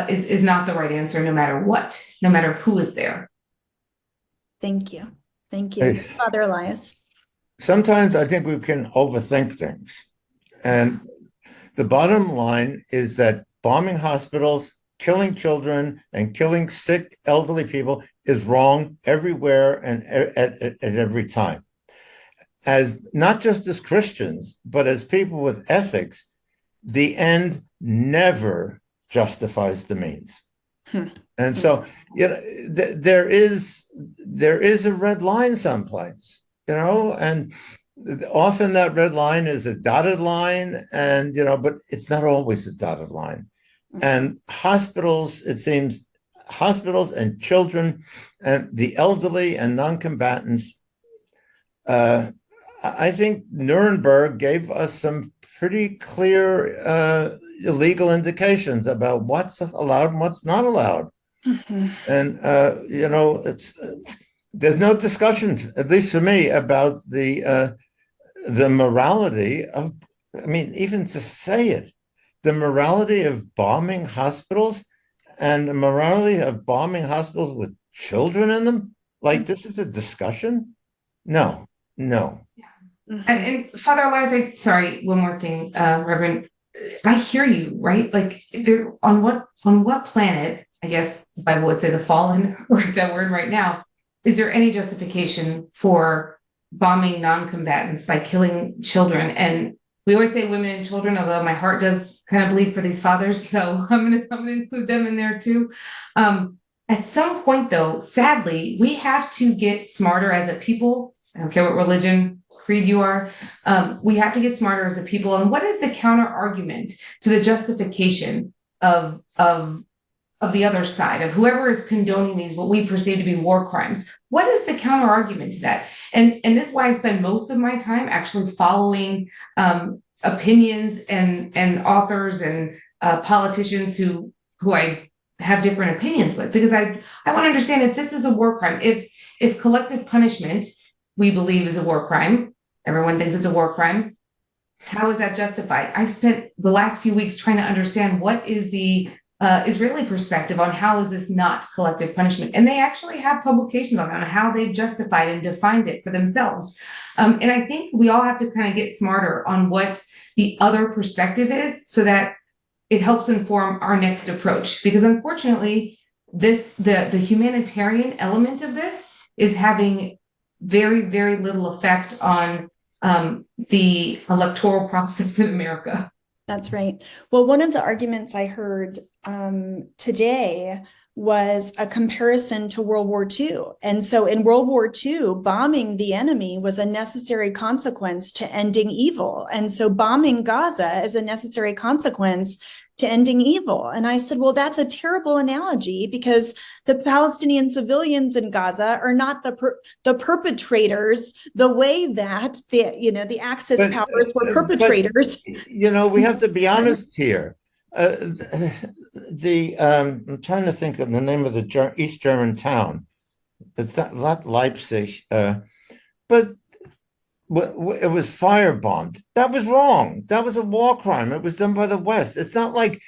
is not the right answer, no matter what, no matter who is there. Thank you. Thank you. Father Elias. Sometimes I think we can overthink things. And the bottom line is that bombing hospitals, killing children, and killing sick, elderly people is wrong everywhere and at every time. As not just as Christians, but as people with ethics, the end never justifies the means. And so, there is a red line someplace, and often that red line is a dotted line, and but it's not always a dotted line. And hospitals, it seems, hospitals and children and the elderly and non-combatants. I think Nuremberg gave us some pretty clear legal indications about what's allowed and what's not allowed. And it's there's no discussion, at least for me, about the morality of, even to say it, the morality of bombing hospitals and the morality of bombing hospitals with children in them. Like, this is a discussion? No. And Father Elias, sorry, one more thing, Reverend. I hear you, right? Like, on what planet, I guess the Bible would say the fallen, or that word right now, is there any justification for bombing non-combatants by killing children? And we always say women and children, although my heart does kind of bleed for these fathers, so I'm gonna include them in there too. At some point, though, sadly, we have to get smarter as a people. I don't care what religion, creed you are. We have to get smarter as a people. And what is the counter argument to the justification of the other side, of whoever is condoning these, what we perceive to be war crimes? What is the counter argument to that? And this is why I spend most of my time actually following opinions and authors and politicians who I have different opinions with, because I want to understand if this is a war crime, if collective punishment we believe is a war crime, everyone thinks it's a war crime, how is that justified? I've spent the last few weeks trying to understand what is the Israeli perspective on how is this not collective punishment. And they actually have publications on how they've justified and defined it for themselves. And I think we all have to kind of get smarter on what the other perspective is, so that it helps inform our next approach. Because unfortunately, the humanitarian element of this is having very, very little effect on the electoral process in America. That's right. Well, one of the arguments I heard today was a comparison to World War II. And so in World War II, bombing the enemy was a necessary consequence to ending evil. And so bombing Gaza is a necessary consequence to ending evil. And I said, well, that's a terrible analogy, because the Palestinian civilians in Gaza are not the perpetrators the way that the Axis powers were perpetrators. We have to be honest here. I'm trying to think of the name of the East German town. It's not Leipzig, but it was firebombed. That was wrong. That was a war crime. It was done by the West. It's not like,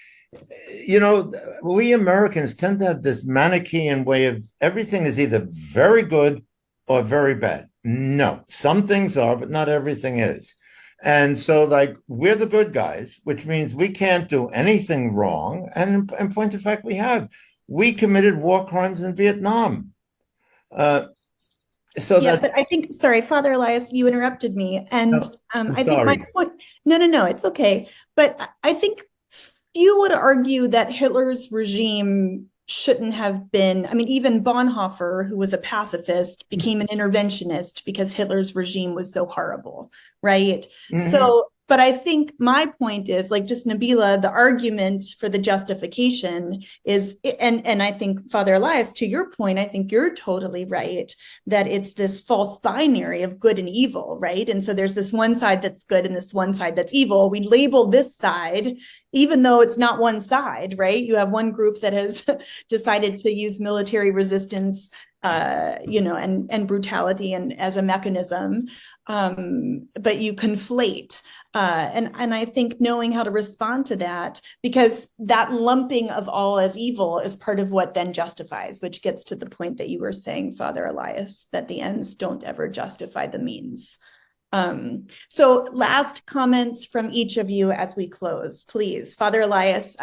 we Americans tend to have this Manichaean way of everything is either very good or very bad. No, some things are, but not everything is. And so, like, we're the good guys, which means we can't do anything wrong. And in point of fact, we have. We committed war crimes in Vietnam. But I think, sorry, Father Elias, you interrupted me. And I think my point, no, it's okay. But I think you would argue that Hitler's regime shouldn't have been, even Bonhoeffer, who was a pacifist, became an interventionist because Hitler's regime was so horrible, right? Mm-hmm. So But I think my point is, like, just Nabeela, the argument for the justification is, and I think Father Elias, to your point, I think you're totally right, that it's this false binary of good and evil, right? And so there's this one side that's good and this one side that's evil. We label this side, even though it's not one side, right? You have one group that has decided to use military resistance, and brutality and as a mechanism, but you conflate. And I think knowing how to respond to that, because that lumping of all as evil is part of what then justifies, which gets to the point that you were saying, Father Elias, that the ends don't ever justify the means. So last comments from each of you as we close, please. Father Elias,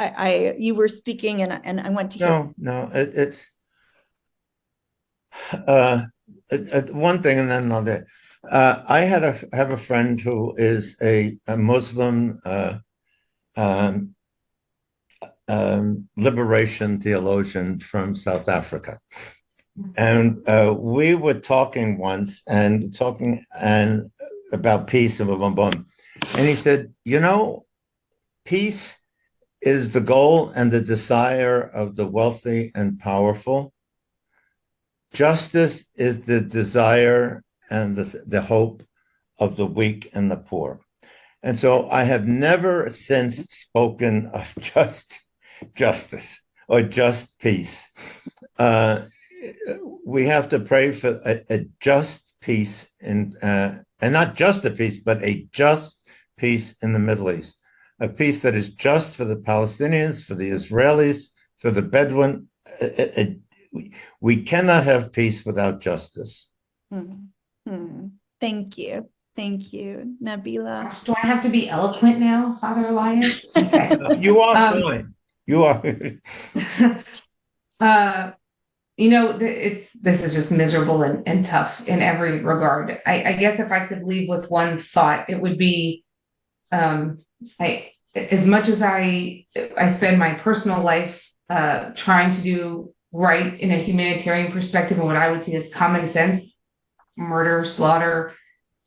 you were speaking and I want to hear. It's one thing and then another. I have a friend who is a Muslim liberation theologian from South Africa, and we were talking once and about peace and blah, blah, blah. And he said, peace is the goal and the desire of the wealthy and powerful. Justice is the desire and the hope of the weak and the poor. And so I have never since spoken of just justice or just peace. We have to pray for a just peace and not just a peace, but a just peace in the Middle East, a peace that is just for the Palestinians, for the Israelis, for the Bedouin. We cannot have peace without justice. Thank you. Thank you. Nabeela. Do I have to be eloquent now, Father Elias? Okay. You are fine. You are. This is just miserable and tough in every regard. I guess if I could leave with one thought, it would be, as much as I spend my personal life trying to do right in a humanitarian perspective, and what I would see as common sense, murder, slaughter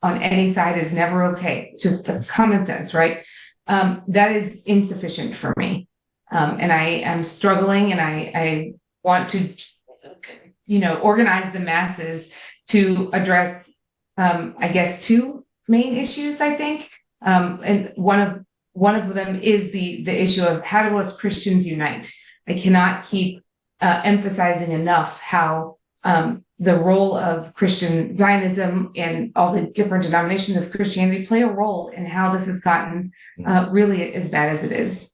on any side is never okay. It's just the common sense, right? That is insufficient for me. And I am struggling, and I want to, organize the masses to address, I guess, two main issues, I think. And one of them is the issue of how do us Christians unite? I cannot keep emphasizing enough how the role of Christian Zionism and all the different denominations of Christianity play a role in how this has gotten really as bad as it is.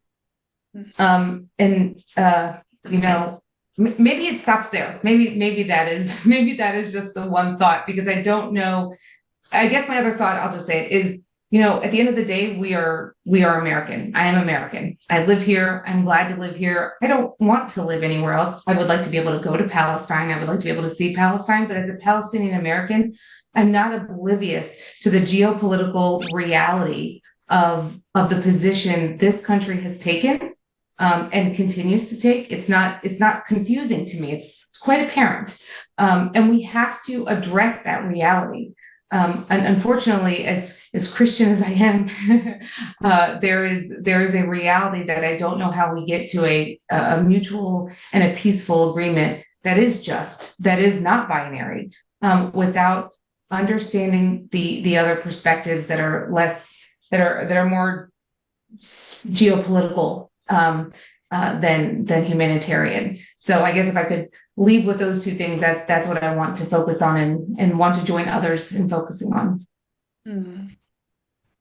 Maybe it stops there. Maybe that is just the one thought, because I don't know. I guess my other thought, I'll just say it, is, at the end of the day, we are American. I am American. I live here. I'm glad to live here. I don't want to live anywhere else. I would like to be able to go to Palestine. I would like to be able to see Palestine. But as a Palestinian American, I'm not oblivious to the geopolitical reality of the position this country has taken and continues to take. It's not confusing to me. It's quite apparent. And we have to address that reality. And unfortunately, as Christian as I am, there is a reality that I don't know how we get to a mutual and a peaceful agreement that is just, that is not binary, without understanding the other perspectives that are more geopolitical than humanitarian. So I guess if I could leave with those two things, that's what I want to focus on and want to join others in focusing on.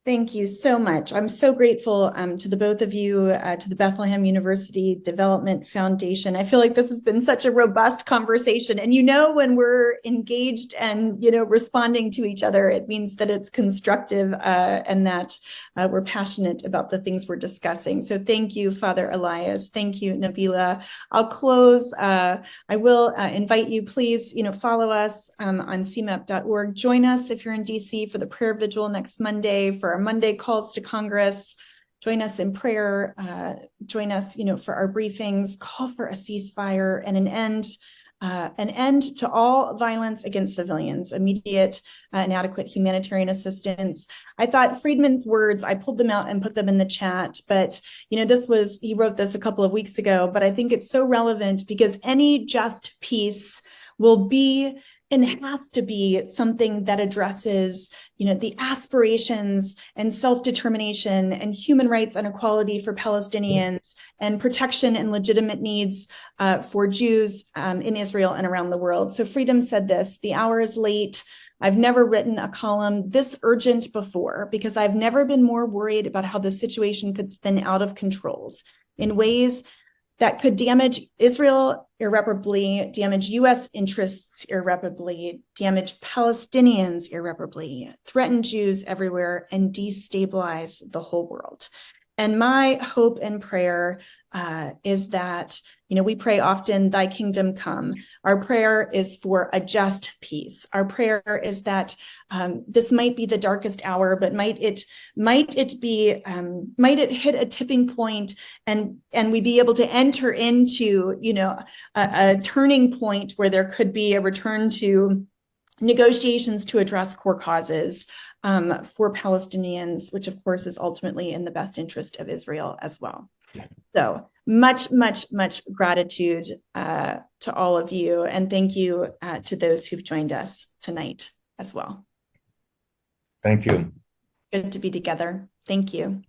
Thank you so much. I'm so grateful to the both of you, to the Bethlehem University Development Foundation. I feel like this has been such a robust conversation. And when we're engaged and, responding to each other, it means that it's constructive and that we're passionate about the things we're discussing. So thank you, Father Elias. Thank you, Nabeela. I'll close. I will invite you, please, follow us on cmap.org. Join us if you're in DC for the prayer vigil next Monday, for our Monday calls to Congress. Join us in prayer. Join us, for our briefings. Call for a ceasefire and an end an end to all violence against civilians, immediate and adequate humanitarian assistance. I thought Friedman's words, I pulled them out and put them in the chat, but he wrote this a couple of weeks ago, but I think it's so relevant because any just peace will be and has to be something that addresses, the aspirations and self-determination and human rights and equality for Palestinians and protection and legitimate needs for Jews in Israel and around the world. So Freedom said this: "The hour is late. I've never written a column this urgent before because I've never been more worried about how the situation could spin out of controls in ways that could damage Israel irreparably, damage U.S. interests irreparably, damage Palestinians irreparably, threaten Jews everywhere, and destabilize the whole world." And my hope and prayer is that, we pray often, "Thy kingdom come." Our prayer is for a just peace. Our prayer is that this might be the darkest hour, but might it hit a tipping point, and we be able to enter into, a turning point where there could be a return to negotiations to address core causes for Palestinians, which of course is ultimately in the best interest of Israel as well. So much, much, much gratitude to all of you. And thank you to those who've joined us tonight as well. Thank you. Good to be together. Thank you.